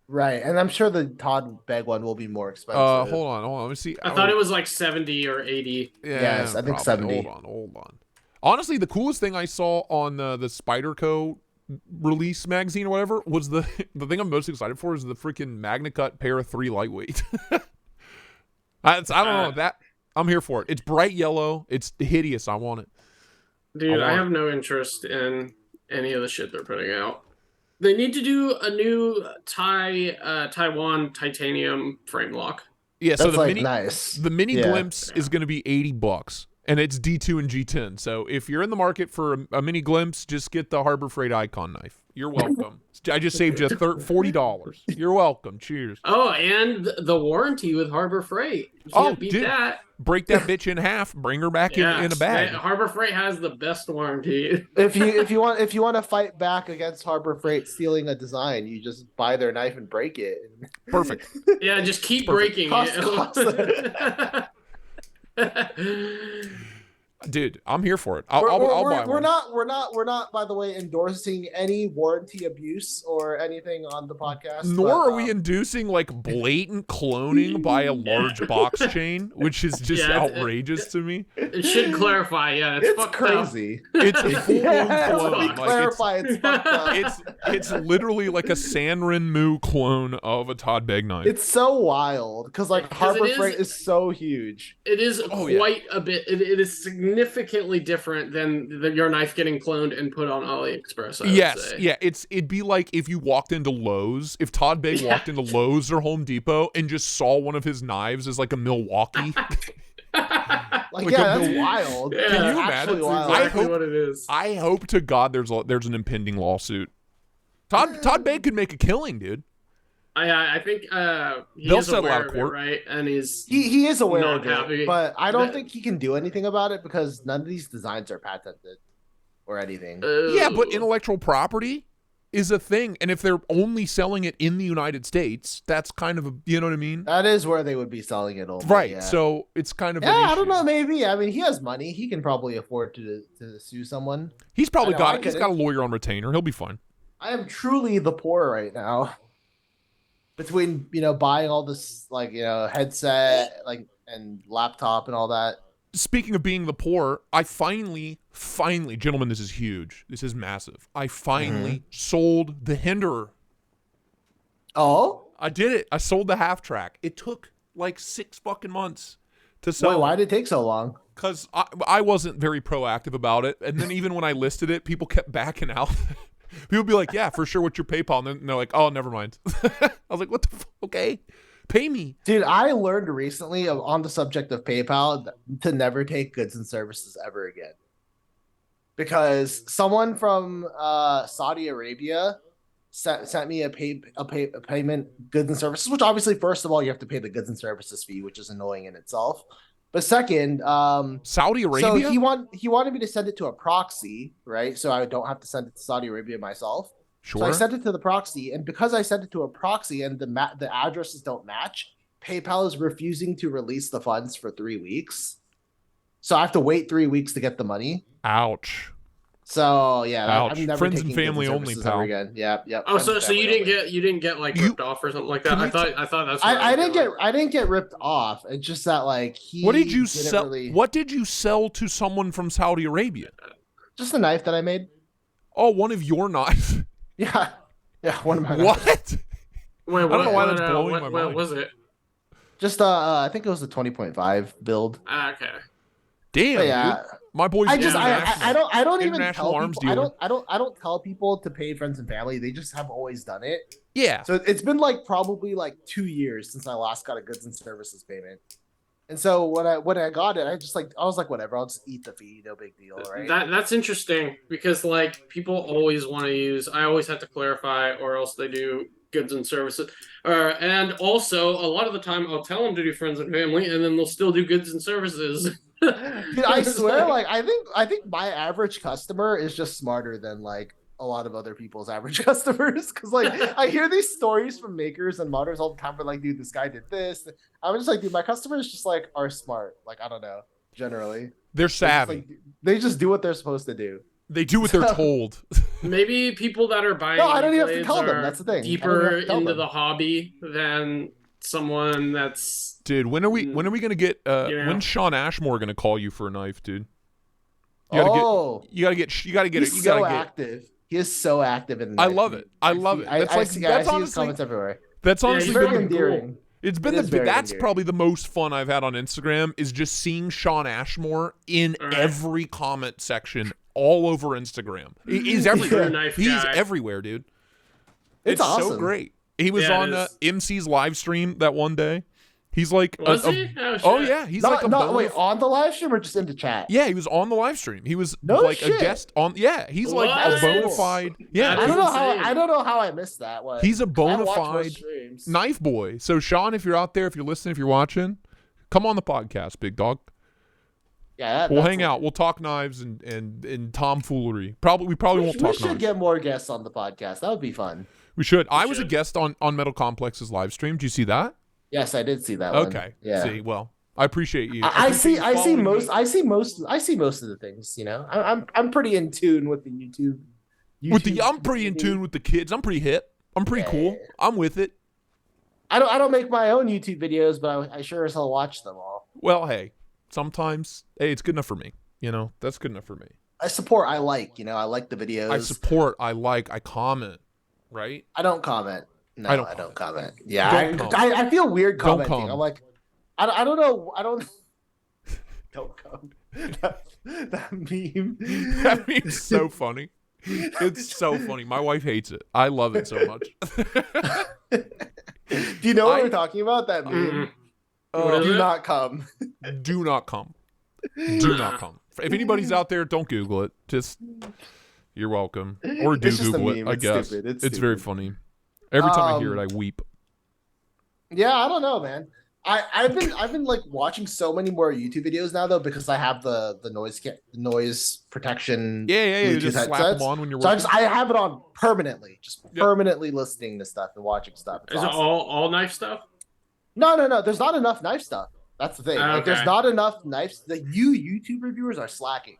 Right, and I'm sure the Todd Begg one will be more expensive. Hold on. Let me see. I thought it was like 70 or 80. Yeah, Yes, I think 70. Hold on. Honestly, the coolest thing I saw on the Spyderco release magazine or whatever was the thing I'm most excited for is the freaking MagnaCut Para 3 lightweight. I don't know that I'm here for it. It's bright yellow. It's hideous. I want it. Dude, I have no interest in any of the shit they're putting out. They need to do a new Taiwan titanium frame lock. Yeah, That's so the like mini nice. the mini Yeah. glimpse is going to be $80, and it's D2 and G10. So if you're in the market for a mini glimpse, just get the Harbor Freight Icon knife. You're welcome. I just saved you $40. You're welcome. Cheers. Oh, and the warranty with Harbor Freight. You Oh, can't beat dude. that. Break that bitch in half. Bring her back in a bag. Harbor Freight has the best warranty. If you want to fight back against Harbor Freight stealing a design, you just buy their knife and break it. Perfect. Yeah, just keep Perfect. breaking Cost. it. Dude, I'm here for it. I'll buy We're one. not, by the way, endorsing any warranty abuse or anything on the podcast. Nor but, are we inducing like blatant cloning by a large box chain, which is just Yeah, outrageous to me. It should clarify. Yeah, it's It's fucked up. crazy. It's a full-blown Yeah, clone. let me Like, clarify. It's fucked up. it's literally like a Sanrin Mu clone of a Todd Begg knife. It's so wild because like Because Harbor it is- Freight is so huge. It is Oh, yeah. quite a bit. It is significantly different than your knife getting cloned and put on AliExpress. I would Yes, say. yeah. It'd be like if you walked into Lowe's, if Todd Begg Yeah. walked into Lowe's or Home Depot and just saw one of his knives as like a Milwaukee. Like, Like yeah, a that's mil- wild. Can It's you actually imagine? wild. I Exactly hope- what it is. I hope to God there's an impending lawsuit. Todd Begg could make a killing, dude. I think he They'll is settle out aware of of it, court. right? And he's He is aware Not of it, happy. but I don't But- think he can do anything about it because none of these designs are patented or anything. Yeah, but intellectual property is a thing. And if they're only selling it in the United States, that's kind of a, you know what I mean? That is where they would be selling it only. Right. Yeah. So it's kind of Yeah, I don't know. Maybe. I mean, he has money. He can probably afford to sue someone. He's probably he's got a lawyer on retainer. He'll be fine. I am truly the poor right now. Between, buying all this, headset, and laptop and all that. Speaking of being the poor, I finally, gentlemen, this is huge. This is massive. I finally sold the Hinderer. Oh? I did it. I sold the half track. It took like 6 fucking months to sell. Wait, why did it take so long? Because I wasn't very proactive about it. And then even when I listed it, people kept backing out. People would be like, yeah, for sure, what's your PayPal? And then they're like, oh, never mind. I was like, what the fuck? Okay. Pay me. Dude, I learned recently on the subject of PayPal to never take goods and services ever again. Because someone from Saudi Arabia sent me a payment, goods and services, which obviously, first of all, you have to pay the goods and services fee, which is annoying in itself. But second, Saudi Arabia? So he wanted me to send it to a proxy, right? So I don't have to send it to Saudi Arabia myself. Sure. So I sent it to the proxy, and because I sent it to a proxy and the addresses don't match, PayPal is refusing to release the funds for 3 weeks. So I have to wait 3 weeks to get the money. Ouch. So yeah, ouch. I'm never Friends taking and family only, pal. ever again. Yeah. Oh, so you didn't get like ripped off or something like that? I thought that's. I didn't get ripped off. It's just that like What did you sell? What did you sell to someone from Saudi Arabia? Just a knife that I made. Oh, one of your knives. Yeah, one of my. What? Wait, I don't know why that's blowing my mind. What was it? Just I think it was a 20.5 build. Okay. Damn, yeah. dude. My boy's I don't even tell arms people. dealer. I don't tell people to pay friends and family. They just have always done it. Yeah. So it's been probably 2 years since I last got a goods and services payment. And so when I got it, I was like, whatever, I'll just eat the fee, no big deal, right? That's interesting because people always want to use. I always have to clarify, or else they do goods and services. And also, a lot of the time, I'll tell them to do friends and family, and then they'll still do goods and services. Dude, I swear, I think my average customer is just smarter than a lot of other people's average customers, because I hear these stories from makers and modders all the time. But dude, this guy did this. I'm just dude, my customers just are smart. I don't know. Generally, they're savvy. They just do what they're supposed to do. They do what they're told. Maybe people that are buying. No, I don't even have to tell them. That's the thing. Deeper into the hobby than someone that's. Dude, when are we gonna get? When's Sean Ashmore gonna call you for a knife, dude? You gotta get He's so active. He is so active in. I love it. I love it. I see his comments everywhere. That's honestly very endearing. Cool. It's been that's probably the most fun I've had on Instagram is just seeing Sean Ashmore in every comment section all over Instagram. He's everywhere. He's everywhere, dude. It's awesome. So great. He was on MC's live stream that one day. He's like, was he? Oh yeah, he's on the live stream or just in the chat? Yeah, he was on the live stream. He was a guest on. Yeah, he's like a bona fide. Yeah, I don't know how I missed that. He's a bona fide knife boy. So Sean, if you're out there, if you're listening, if you're watching, come on the podcast, big dog. Yeah, we'll hang out. We'll talk knives and tomfoolery. We probably won't talk knives. We should get more guests on the podcast. That would be fun. We should. I was a guest on Metal Complex's live stream. Did you see that? Yes, I did see that one. Okay. Yeah. See, well, I appreciate you. I see most of the things, I'm pretty in tune with the YouTube. I'm pretty in tune with the kids. I'm pretty hip. I'm pretty cool. I'm with it. I don't make my own YouTube videos, but I sure as hell watch them all. Well, hey, sometimes it's good enough for me. That's good enough for me. I support, I like the videos. I support, I comment, right? I don't comment. No, I don't comment. Yeah, I feel weird commenting. I'm like, I don't know. I don't. Don't come. That meme. That meme's so funny. It's so funny. My wife hates it. I love it so much. Do you know what we're talking about? That meme. Do not come. Do not come. Do not come. If anybody's out there, don't Google it. Just you're welcome. Or do Google it. I guess it's very funny. Every time I hear it, I weep. Yeah, I don't know, man. I've been like watching so many more YouTube videos now though because I have the noise protection. Yeah. You Bluetooth just slap headsets. them on when you're So working. I have it on permanently, just permanently listening to stuff and watching stuff. It's Is awesome. it all knife stuff? No. There's not enough knife stuff. That's the thing. Like, Okay. there's not enough knives. The YouTube reviewers are slacking.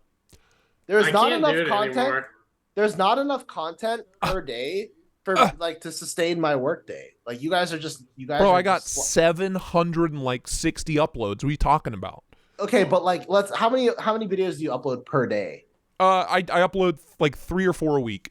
There's I not can't enough do it content. anymore. There's not enough content per day for like to sustain my work day. Like you guys. Bro, I got 760 uploads. What are you talking about? Okay, but like, how many videos do you upload per day? I upload like 3 or 4 a week.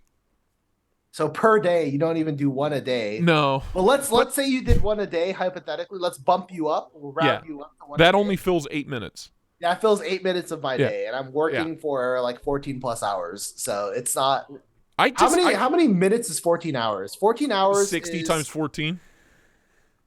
So per day, you don't even do one a day. No. Well, let's say you did one a day hypothetically. Let's bump you up. We'll wrap you up to one. That only fills 8 minutes. Yeah, it fills 8 minutes of my day, and I'm working for like 14 plus hours. So it's not. How many minutes is 14 hours? 14 hours. 60 times 14.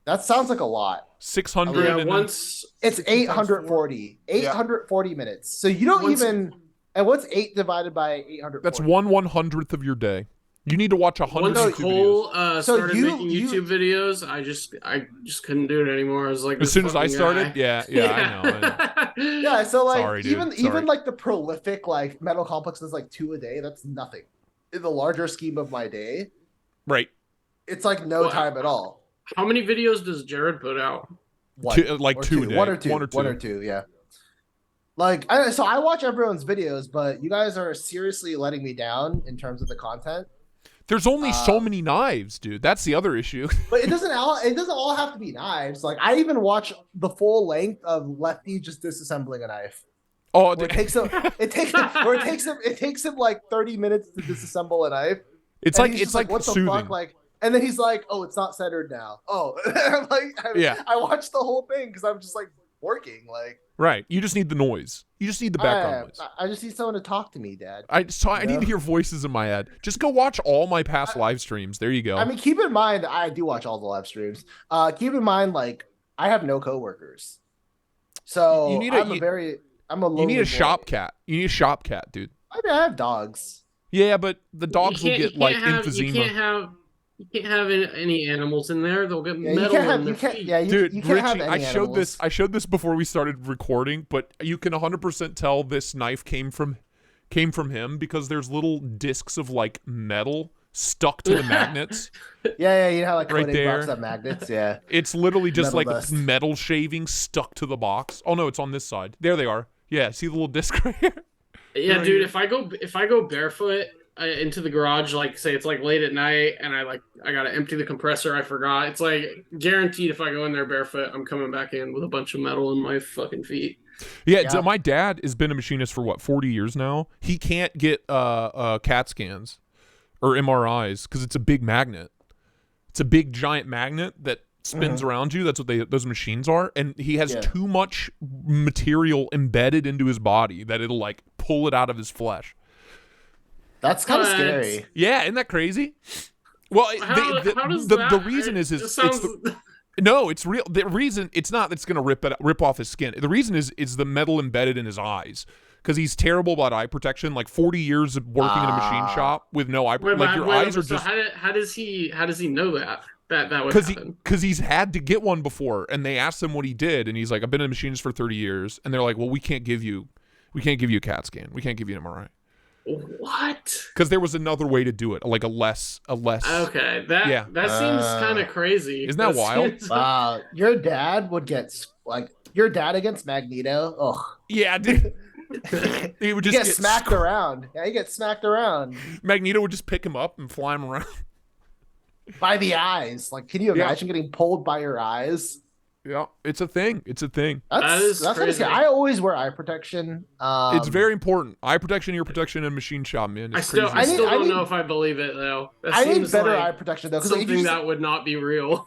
That sounds like a lot. 600. Yeah, and once It's 840. 840 minutes. So you don't even. And what's 8 divided by 800? That's 1/100th of your day. You need to watch 100 once YouTube Cole videos. started making YouTube videos, I just couldn't do it anymore. I was like, As soon as I started, guy. I know. Yeah, so like Sorry, dude. even like the prolific like metal complexes like 2 a day, that's nothing. In the larger scheme of my day, Right. it's like no time at all. How many videos does Jared put out? Two a day. One or two, yeah. Like so I watch everyone's videos, but you guys are seriously letting me down in terms of the content. There's only so many knives, dude. That's the other issue. But it doesn't all have to be knives. Like I even watch the full length of Lefty just disassembling a knife. Oh, it takes him like 30 minutes to disassemble a knife. It's and like what the soothing. fuck? Like, and then he's like, "Oh, it's not centered now." Oh, I watched the whole thing because I'm just like working. Like, right. You just need the noise. You just need the background noise. I just need someone to talk to me, Dad. I need to hear voices in my head. Just go watch all my past live streams. There you go. I mean, keep in mind, I do watch all the live streams. Keep in mind, like, I have no coworkers, so you need a shop cat. You need a shop cat, dude. I mean, I have dogs. Yeah, but the dogs will get like emphysema. You can't have any animals in there. They'll get metal in their feet. Dude, you can't Richie, have any animals. I showed this before we started recording, but you can 100% tell this knife came from him because there's little discs of like metal stuck to the magnets. Yeah, you know how like right coating there. box up magnets. Yeah, it's literally just metal like dust. metal shavings stuck to the box. Oh no, it's on this side. There they are. Yeah, see the little disc right here. Yeah, dude. If I go barefoot into the garage, like say it's like late at night, and I gotta empty the compressor. I forgot. It's like guaranteed. If I go in there barefoot, I'm coming back in with a bunch of metal in my fucking feet. Yeah. So my dad has been a machinist for 40 years now. He can't get CAT scans or MRIs because it's a big magnet. It's a big giant magnet that spins around you. That's what those machines are. And he has too much material embedded into his body that it'll like pull it out of his flesh. That's kind of scary. Yeah, isn't that crazy? Well, the reason is no, it's real. The reason it's not that's going to rip off his skin. The reason is the metal embedded in his eyes because he's terrible about eye protection. Like 40 years of working in a machine shop with no eye protection. Like your eyes are just. How does he know that would happen? Because he's had to get one before, and they asked him what he did, and he's like, "I've been a machinist for 30 years," and they're like, "Well, we can't give you a CAT scan. We can't give you an MRI." What? Because there was another way to do it, like a less. Okay, that seems kind of crazy. Isn't that wild? Wow, your dad would get like your dad against Magneto. Ugh. Yeah, dude. He would just get smacked around. Yeah, he gets smacked around. Magneto would just pick him up and fly him around by the eyes. Like, can you imagine getting pulled by your eyes? Yeah, it's a thing. It's a thing. That's crazy. I always wear eye protection. It's very important. Eye protection, ear protection, and machine shop, man. I still don't know if I believe it though. I need better eye protection though. Something that would not be real.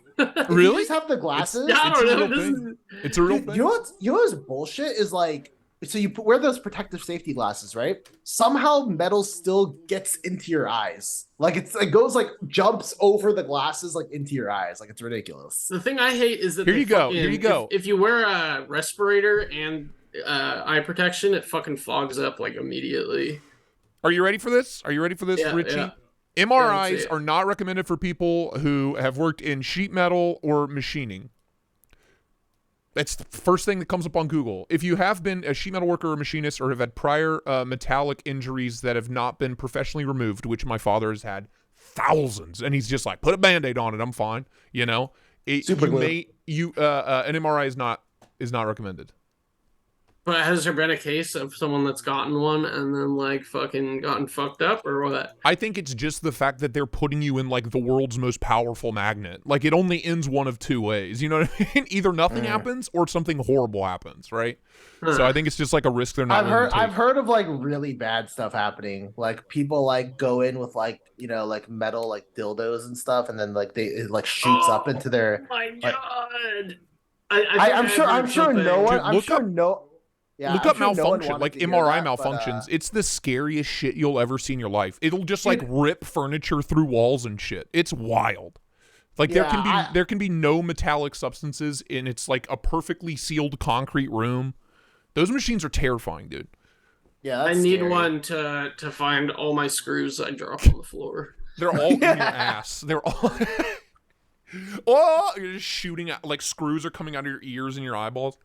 Really? You just have the glasses. I don't know. It's a real thing. You know what's bullshit is like. So you wear those protective safety glasses, right? Somehow metal still gets into your eyes. Like it goes like jumps over the glasses like into your eyes. Like it's ridiculous. The thing I hate is that Here you go. If you wear a respirator and eye protection, it fucking fogs up like immediately. Are you ready for this? Richie? Yeah. MRIs are not recommended for people who have worked in sheet metal or machining. That's the first thing that comes up on Google. If you have been a sheet metal worker or machinist or have had prior metallic injuries that have not been professionally removed, which my father has had thousands, and he's just like, put a Band-Aid on it, I'm fine. You know, an MRI is not recommended. But has there been a case of someone that's gotten one and then like fucking gotten fucked up or what? I think it's just the fact that they're putting you in like the world's most powerful magnet. Like it only ends one of two ways. You know what I mean? Either nothing happens or something horrible happens, right? So I think it's just like a risk they're not. I've heard of like really bad stuff happening. Like people like go in with like, you know, like metal like dildos and stuff, and then like it like shoots up into their. Oh my god! I'm sure no one. Yeah, look up malfunction, like MRI malfunctions. It's the scariest shit you'll ever see in your life. It'll just like rip furniture through walls and shit. It's wild. Like there can be no metallic substances in it's like a perfectly sealed concrete room. Those machines are terrifying, dude. Yeah, I need one to find all my screws I drop on the floor. They're all in your ass. They're all. Oh, you're just shooting at like screws are coming out of your ears and your eyeballs.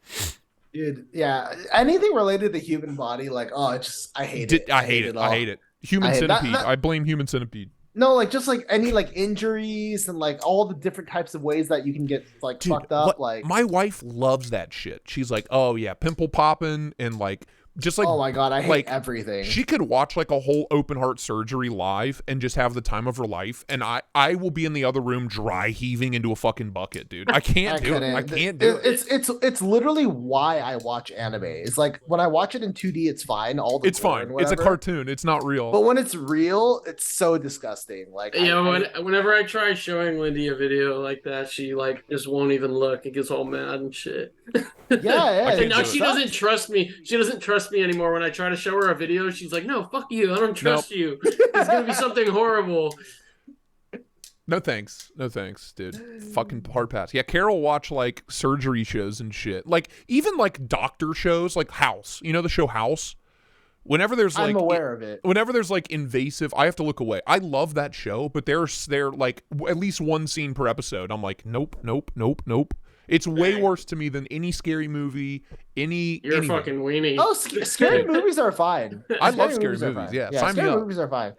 Dude, yeah. Anything related to human body, like, I hate it. I hate it. Human centipede. I blame human centipede. No, like just like any like injuries and like all the different types of ways that you can get like fucked up. Like my wife loves that shit. She's like, oh yeah, pimple popping and like just like, oh my god, I hate everything. She could watch like a whole open heart surgery live and just have the time of her life, and I will be in the other room dry heaving into a fucking bucket, dude. I can't do it. I can't do it. It's literally why I watch anime. It's like when I watch it in 2D, it's fine. It's fine. It's a cartoon. It's not real. But when it's real, it's so disgusting. Like whenever I try showing Lindy a video like that, she like just won't even look. It gets all mad and shit. Yeah. And now she doesn't trust me. She doesn't trust me anymore. When I try to show her a video, she's like, "No, fuck you. I don't trust you. It's gonna be something horrible." No thanks, dude. Fucking hard pass. Yeah, Carol watch like surgery shows and shit. Like even like doctor shows, like House. You know the show House. Whenever there's like, I'm aware of it. Whenever there's like invasive, I have to look away. I love that show, but there's like at least one scene per episode. I'm like, nope. It's way worse to me than any scary movie. You're fucking weenie. Oh, scary movies are fine. I love scary movies. Yeah, scary movies are fine.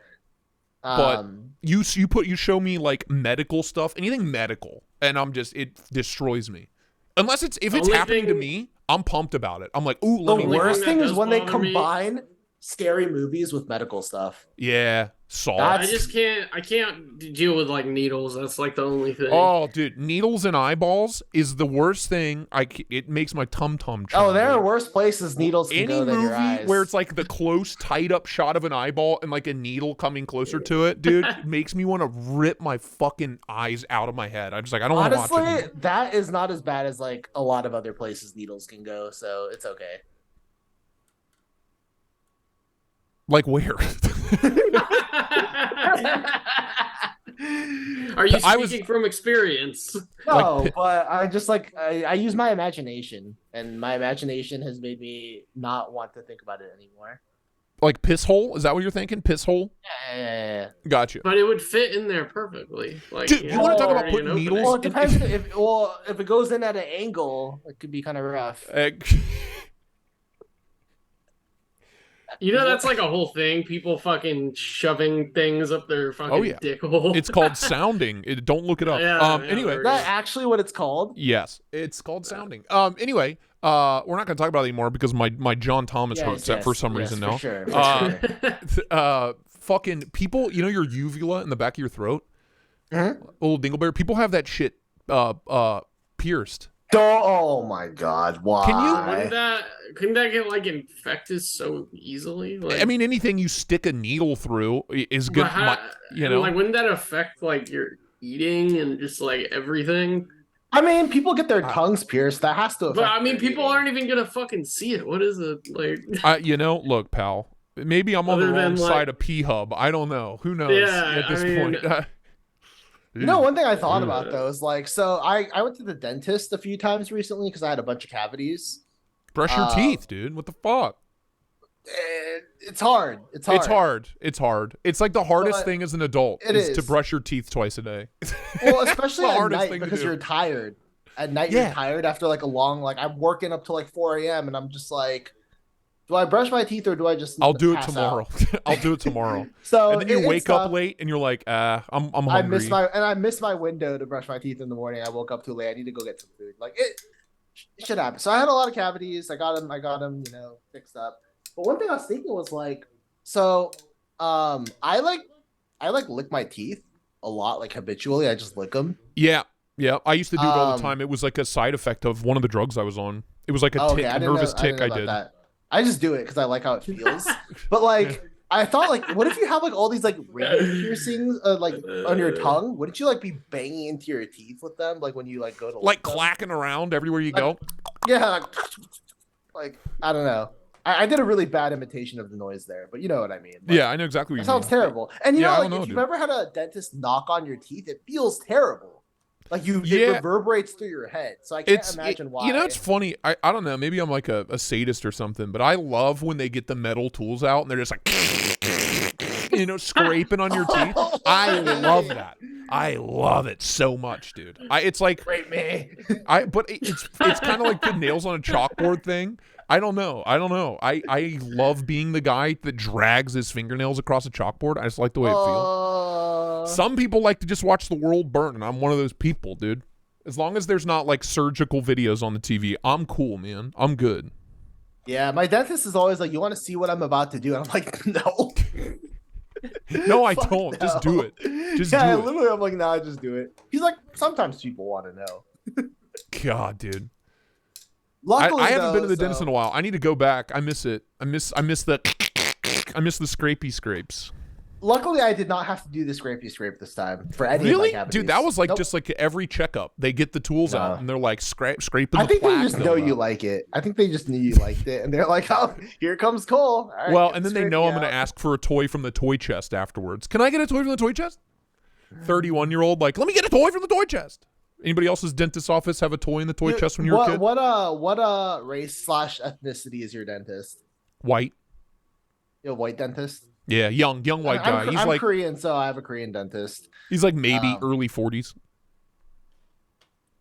But you show me like medical stuff, anything medical, and it destroys me. Unless if it's happening to me, I'm pumped about it. I'm like, ooh, let me. The worst thing is when they combine scary movies with medical stuff. Yeah, Saw. I can't deal with like needles. That's like the only thing. Oh, dude, needles in eyeballs is the worst thing. It makes my tum churn. Oh, there are worse places needles can go than your eyes. Any movie where it's like the close, tied up shot of an eyeball and like a needle coming closer to it, dude, makes me want to rip my fucking eyes out of my head. I'm just like, I don't want to watch it. Honestly, that is not as bad as like a lot of other places needles can go, so it's okay. Like where? Are you speaking from experience? No, but I just like I use my imagination, and my imagination has made me not want to think about it anymore. Like piss hole? Is that what you're thinking? Piss hole? Yeah. Gotcha. But it would fit in there perfectly. Like, dude, you want to talk about putting needles? Well, it depends. If it goes in at an angle, it could be kind of rough. You know, that's like a whole thing. People fucking shoving things up their fucking dick hole. It's called sounding. Don't look it up. Anyway. Is that actually what it's called? Yes. It's called sounding. Anyway, we're not going to talk about it anymore because my John Thomas hurts for some reason now. For sure. Fucking people, you know your uvula in the back of your throat? Mm-hmm. Little dingleberry. People have that shit pierced. Oh my god! Why? Couldn't that get like infected so easily? Like, I mean, anything you stick a needle through is good. Like, wouldn't that affect like your eating and just like everything? I mean, people get their tongues pierced. That has to affect. But I mean, people aren't even gonna fucking see it. What is it like? Look, pal. Maybe I'm on the wrong side of P-Hub. I don't know. Who knows at this point? You know, one thing I thought about though is like, so I went to the dentist a few times recently because I had a bunch of cavities. Brush your teeth, dude. What the fuck? It's hard. It's hard. It's like the hardest thing as an adult is to brush your teeth twice a day. Well, especially at night because you're tired. at night you're tired after like a long, like I'm working up till like 4 a.m. and I'm just like, do I brush my teeth or do I just I'll do it tomorrow. I'll do it tomorrow. So and then you wake up late and you're like, I'm hungry. I missed my window to brush my teeth in the morning. I woke up too late. I need to go get some food. Like it should happen. So I had a lot of cavities. I got them, fixed up. But one thing I was thinking was like, so I lick my teeth a lot, like habitually. I just lick them. Yeah. I used to do it all the time. It was like a side effect of one of the drugs I was on. It was like a nervous tick I did. That. I just do it because I like how it feels. But like, I thought like, what if you have like all these like ring piercings like on your tongue? Wouldn't you like be banging into your teeth with them? Like when you like go to like clacking around everywhere you go? Yeah. Like I don't know. I did a really bad imitation of the noise there, but you know what I mean. Like, yeah, I know exactly what you mean. Sounds terrible. And you know, if you've ever had a dentist knock on your teeth, it feels terrible. Like it reverberates through your head. So I can't imagine why. You know, it's funny. I don't know. Maybe I'm like a sadist or something, but I love when they get the metal tools out and they're just like, scraping on your teeth. I love that. I love it so much, dude. It's like, Rape me. But it's kind of like the nails on a chalkboard thing. I don't know. I love being the guy that drags his fingernails across a chalkboard. I just like the way it feels. Some people like to just watch the world burn, and I'm one of those people, dude. As long as there's not like surgical videos on the TV, I'm cool, man. I'm good. Yeah, my dentist is always like, "You want to see what I'm about to do?" And I'm like, "No." No, I don't. No. Just do it. Just do it. Literally, I'm like, "Nah, just do it." He's like, "Sometimes people want to know." God, dude. Luckily, I haven't been to the dentist in a while. I need to go back. I miss it. I miss the scrapey scrapes. Luckily, I did not have to do the scrapey scrape this time for any really? of my cavities. Dude, that was like just like every checkup. They get the tools out and they're like scraping the I think plaque they just know you like it. I think they just knew you liked it, and they're like, "Oh, here comes Cole." Right, well, and then they know I'm going to ask for a toy from the toy chest afterwards. Can I get a toy from the toy chest? 31-year-old, like, let me get a toy from the toy chest. Anybody else's dentist's office have a toy in the toy chest when you were a kid? What race / ethnicity is your dentist? White. You have a white dentist? Yeah, young white guy. I'm like Korean, so I have a Korean dentist. He's like maybe early 40s.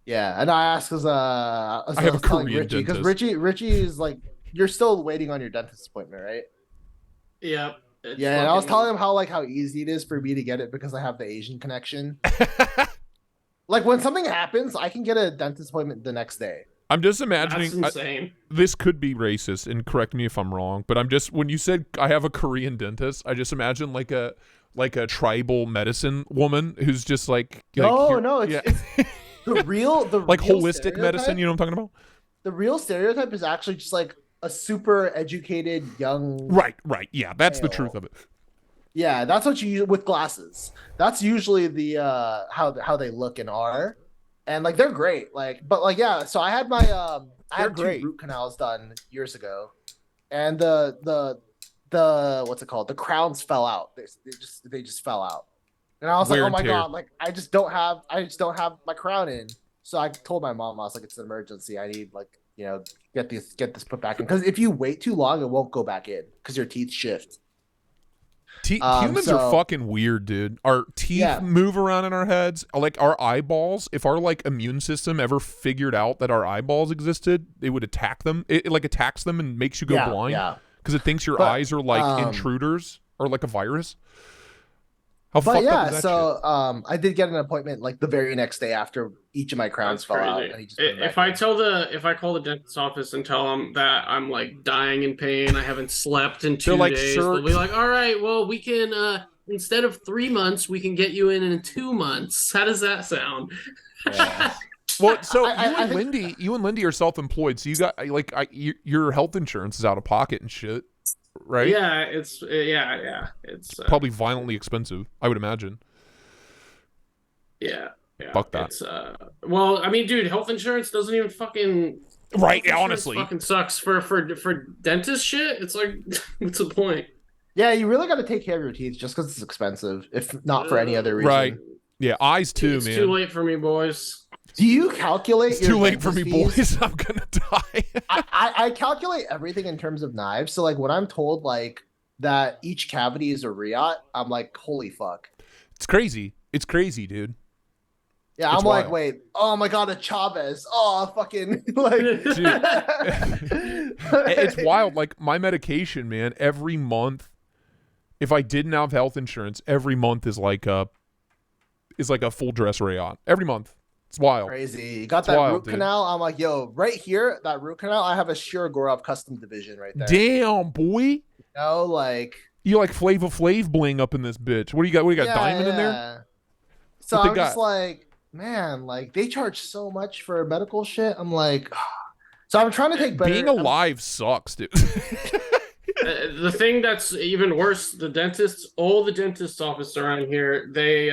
Yeah, and I asked because I have a Korean Richie, dentist. because Richie is like, you're still waiting on your dentist appointment, right? Yeah. Yeah, and I was telling him how easy it is for me to get it because I have the Asian connection. Like when something happens, I can get a dentist appointment the next day. I'm just imagining. That's insane. This could be racist, and correct me if I'm wrong, but when you said I have a Korean dentist, I just imagine like a tribal medicine woman who's just like it's the real like holistic medicine. You know what I'm talking about? The real stereotype is actually just like a super educated young. Right. Yeah, that's the truth of it. Yeah, that's what you use with glasses. That's usually the how they look and are. And like they're great. So I had my I had 2 root canals done years ago. And the what's it called? The crowns fell out. They just fell out. And I was like, "Oh my god, like I just don't have my crown in." So I told my mom, I was like, "It's an emergency. I need get this put back in, because if you wait too long, it won't go back in because your teeth shift." Humans are fucking weird, dude. Our teeth move around in our heads. Like our eyeballs, if our like immune system ever figured out that our eyeballs existed, it would attack them. It like attacks them and makes you go blind because it thinks your eyes are like intruders or like a virus. How fucked up is that shit? I did get an appointment like the very next day after each of my crowns fell out. And he just if I call the dentist's office and tell them that I'm like dying in pain, I haven't slept in 2 days, they'll be like, "All right, well, we can instead of 3 months, we can get you in 2 months." How does that sound? Yeah. Well, so you and Lindy are self-employed, so you got your health insurance is out of pocket and shit. Right? Yeah, it's probably violently expensive, I would imagine. Yeah. Fuck that. It's well, I mean, dude, health insurance doesn't even fucking honestly fucking sucks for dentist shit. It's like, what's the point? Yeah, you really got to take care of your teeth just because it's expensive, if not for any other reason. Right. Yeah, eyes too, man. It's too late for me, boys. Do you calculate? It's too late for me, boys. I'm gonna die. I calculate everything in terms of knives. So like when I'm told like that each cavity is a riat, I'm like, holy fuck. It's crazy, dude. Yeah, It's I'm like, wild. wait, oh my god, a Chavez. Oh, fucking like It's wild. Like my medication, man, every month, if I didn't have health insurance, every month is like a full dress rayon. Every month. It's wild. crazy. You got It's that wild, root dude. canal. I'm like, yo, right here, that root canal, I have a Shirogorov custom division right there. Damn, boy. You know, like You like Flava Flav bling up in this bitch. What do you got? What do you got? Diamond in there? So What they I'm just got? like, man, like they charge so much for medical shit. I'm like, so I'm trying to take better. Being alive sucks, dude. The thing that's even worse, all the dentist offices around here, they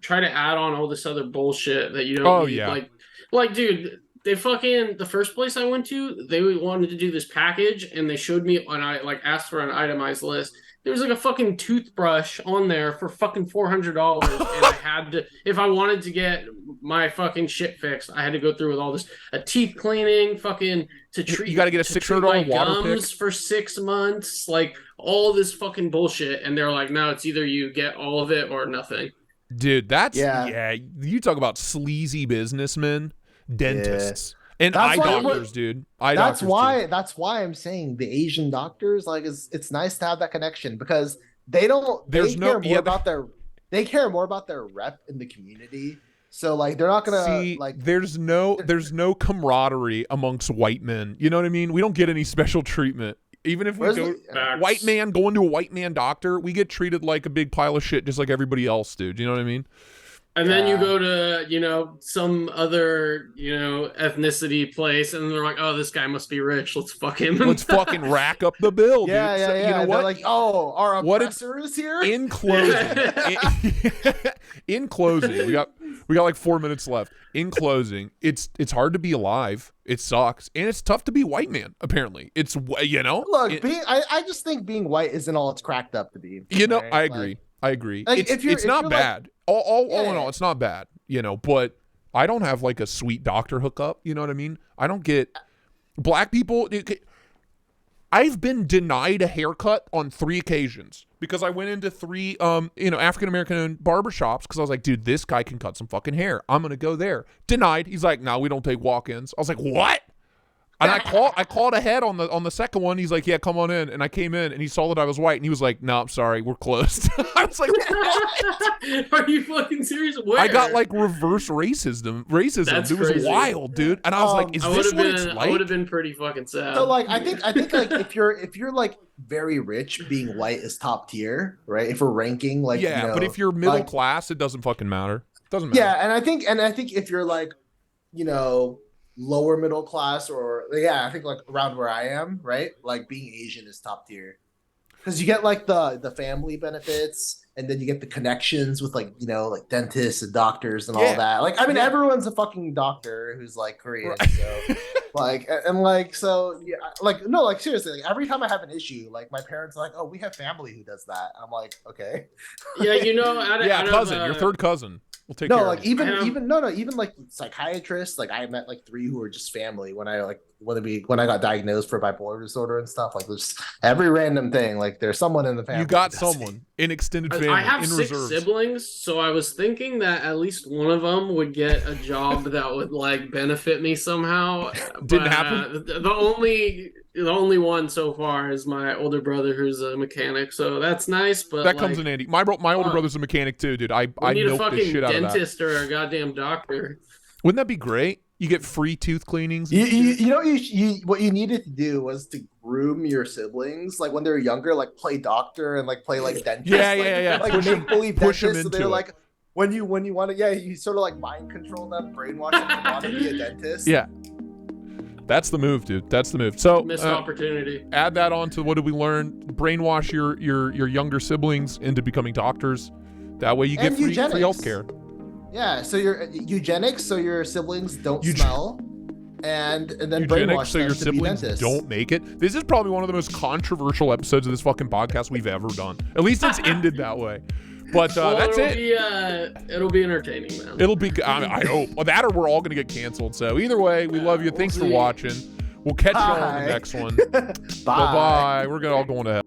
try to add on all this other bullshit that you don't need. Yeah. Like, dude, the first place I went to, they wanted to do this package, and they showed me, and I like asked for an itemized list. There was like a fucking toothbrush on there for fucking $400, and I had to, if I wanted to get my fucking shit fixed, I had to go through with all this teeth cleaning, fucking to treat. You got to get a $600 water gums pick for 6 months, like all this fucking bullshit, and they're like, no, it's either you get all of it or nothing. Dude, yeah. You talk about sleazy businessmen, dentists, and That's eye why- doctors, dude. that's why Too. that's why I'm saying the Asian doctors, like, it's nice to have that connection because they care more about their rep in the community. So like they're not gonna see. like There's no camaraderie amongst white men. You know what I mean? We don't get any special treatment. Even if we go white man going to a white man doctor, we get treated like a big pile of shit, just like everybody else, dude. You know what I mean? And then you go to, some other, ethnicity place, and they're like, oh, this guy must be rich. Let's fuck him. Let's fucking rack up the bill, dude. Yeah. You know They're what? like, oh, our oppressor is here. In closing, in closing, we got like 4 minutes left. In closing, it's hard to be alive. It sucks, and it's tough to be white man. Apparently, it's Look, I just think being white isn't all it's cracked up to be. Right? I agree. I agree. Like, It's not bad. Like, all in all, it's not bad. But I don't have like a sweet doctor hookup. You know what I mean? I don't get black people. I've been denied a haircut on 3 occasions because I went into 3 African American barbershops because I was like, dude, this guy can cut some fucking hair. I'm gonna go there. Denied. He's like, no, we don't take walk-ins. I was like, what? And I called ahead on the second one. He's like, yeah, come on in. And I came in and he saw that I was white and he was like, no, I'm sorry, we're closed. I was like, what? Are you fucking serious? Where? I got like reverse racism. That's It was crazy. wild, dude. And I was like, is this what it's like? I would have been pretty fucking sad. So like I think like if you're like very rich, being white is top tier, right? If we're ranking like but if you're middle class, it doesn't fucking matter. It doesn't matter. Yeah, and I think if you're like, lower middle class I think like around where I am, right? Like being Asian is top tier. Because you get like the family benefits and then you get the connections with like dentists and doctors and all that. Like, I mean, everyone's a fucking doctor who's like Korean. Right. So like, and like, so yeah, like, no, like seriously, like every time I have an issue, like my parents are like, oh, we have family who does that. I'm like, okay. Yeah, cousin, your third cousin. We'll take care of even like psychiatrists. Like I met like 3 who were just family when I got diagnosed for bipolar disorder and stuff. Like there's every random thing. Like there's someone in the family. You got someone in extended family. I have in 6 reserves. siblings, so I was thinking that at least one of them would get a job that would like benefit me somehow. Didn't happen. The only one so far is my older brother, who's a mechanic. So that's nice, but that comes in handy. My older brother's a mechanic too, dude. I need a milk fucking this shit out of that. dentist or a goddamn doctor. Wouldn't that be great? You get free tooth cleanings. What you needed to do was to groom your siblings, like when they're younger, like play doctor and like play like dentist. Yeah. Like make believe push them dentist. So they're like, when you want to, you sort of like mind control them, brainwash them to want to be a dentist. Yeah. That's the move, dude. That's the move. So missed opportunity. Add that on to what did we learn? Brainwash your younger siblings into becoming doctors. That way you get free healthcare. Yeah, so your eugenics, so your siblings don't smell, and then brainwash so them your to be siblings dentists. don't make it. This is probably one of the most controversial episodes of this fucking podcast we've ever done. At least it's ended that way. But that's it. It'll be entertaining, man. It'll be. I hope. Well, that or we're all gonna get canceled. So either way, we love you. Thanks for watching. We'll catch you on the next one. Bye. Bye. We're all going to hell.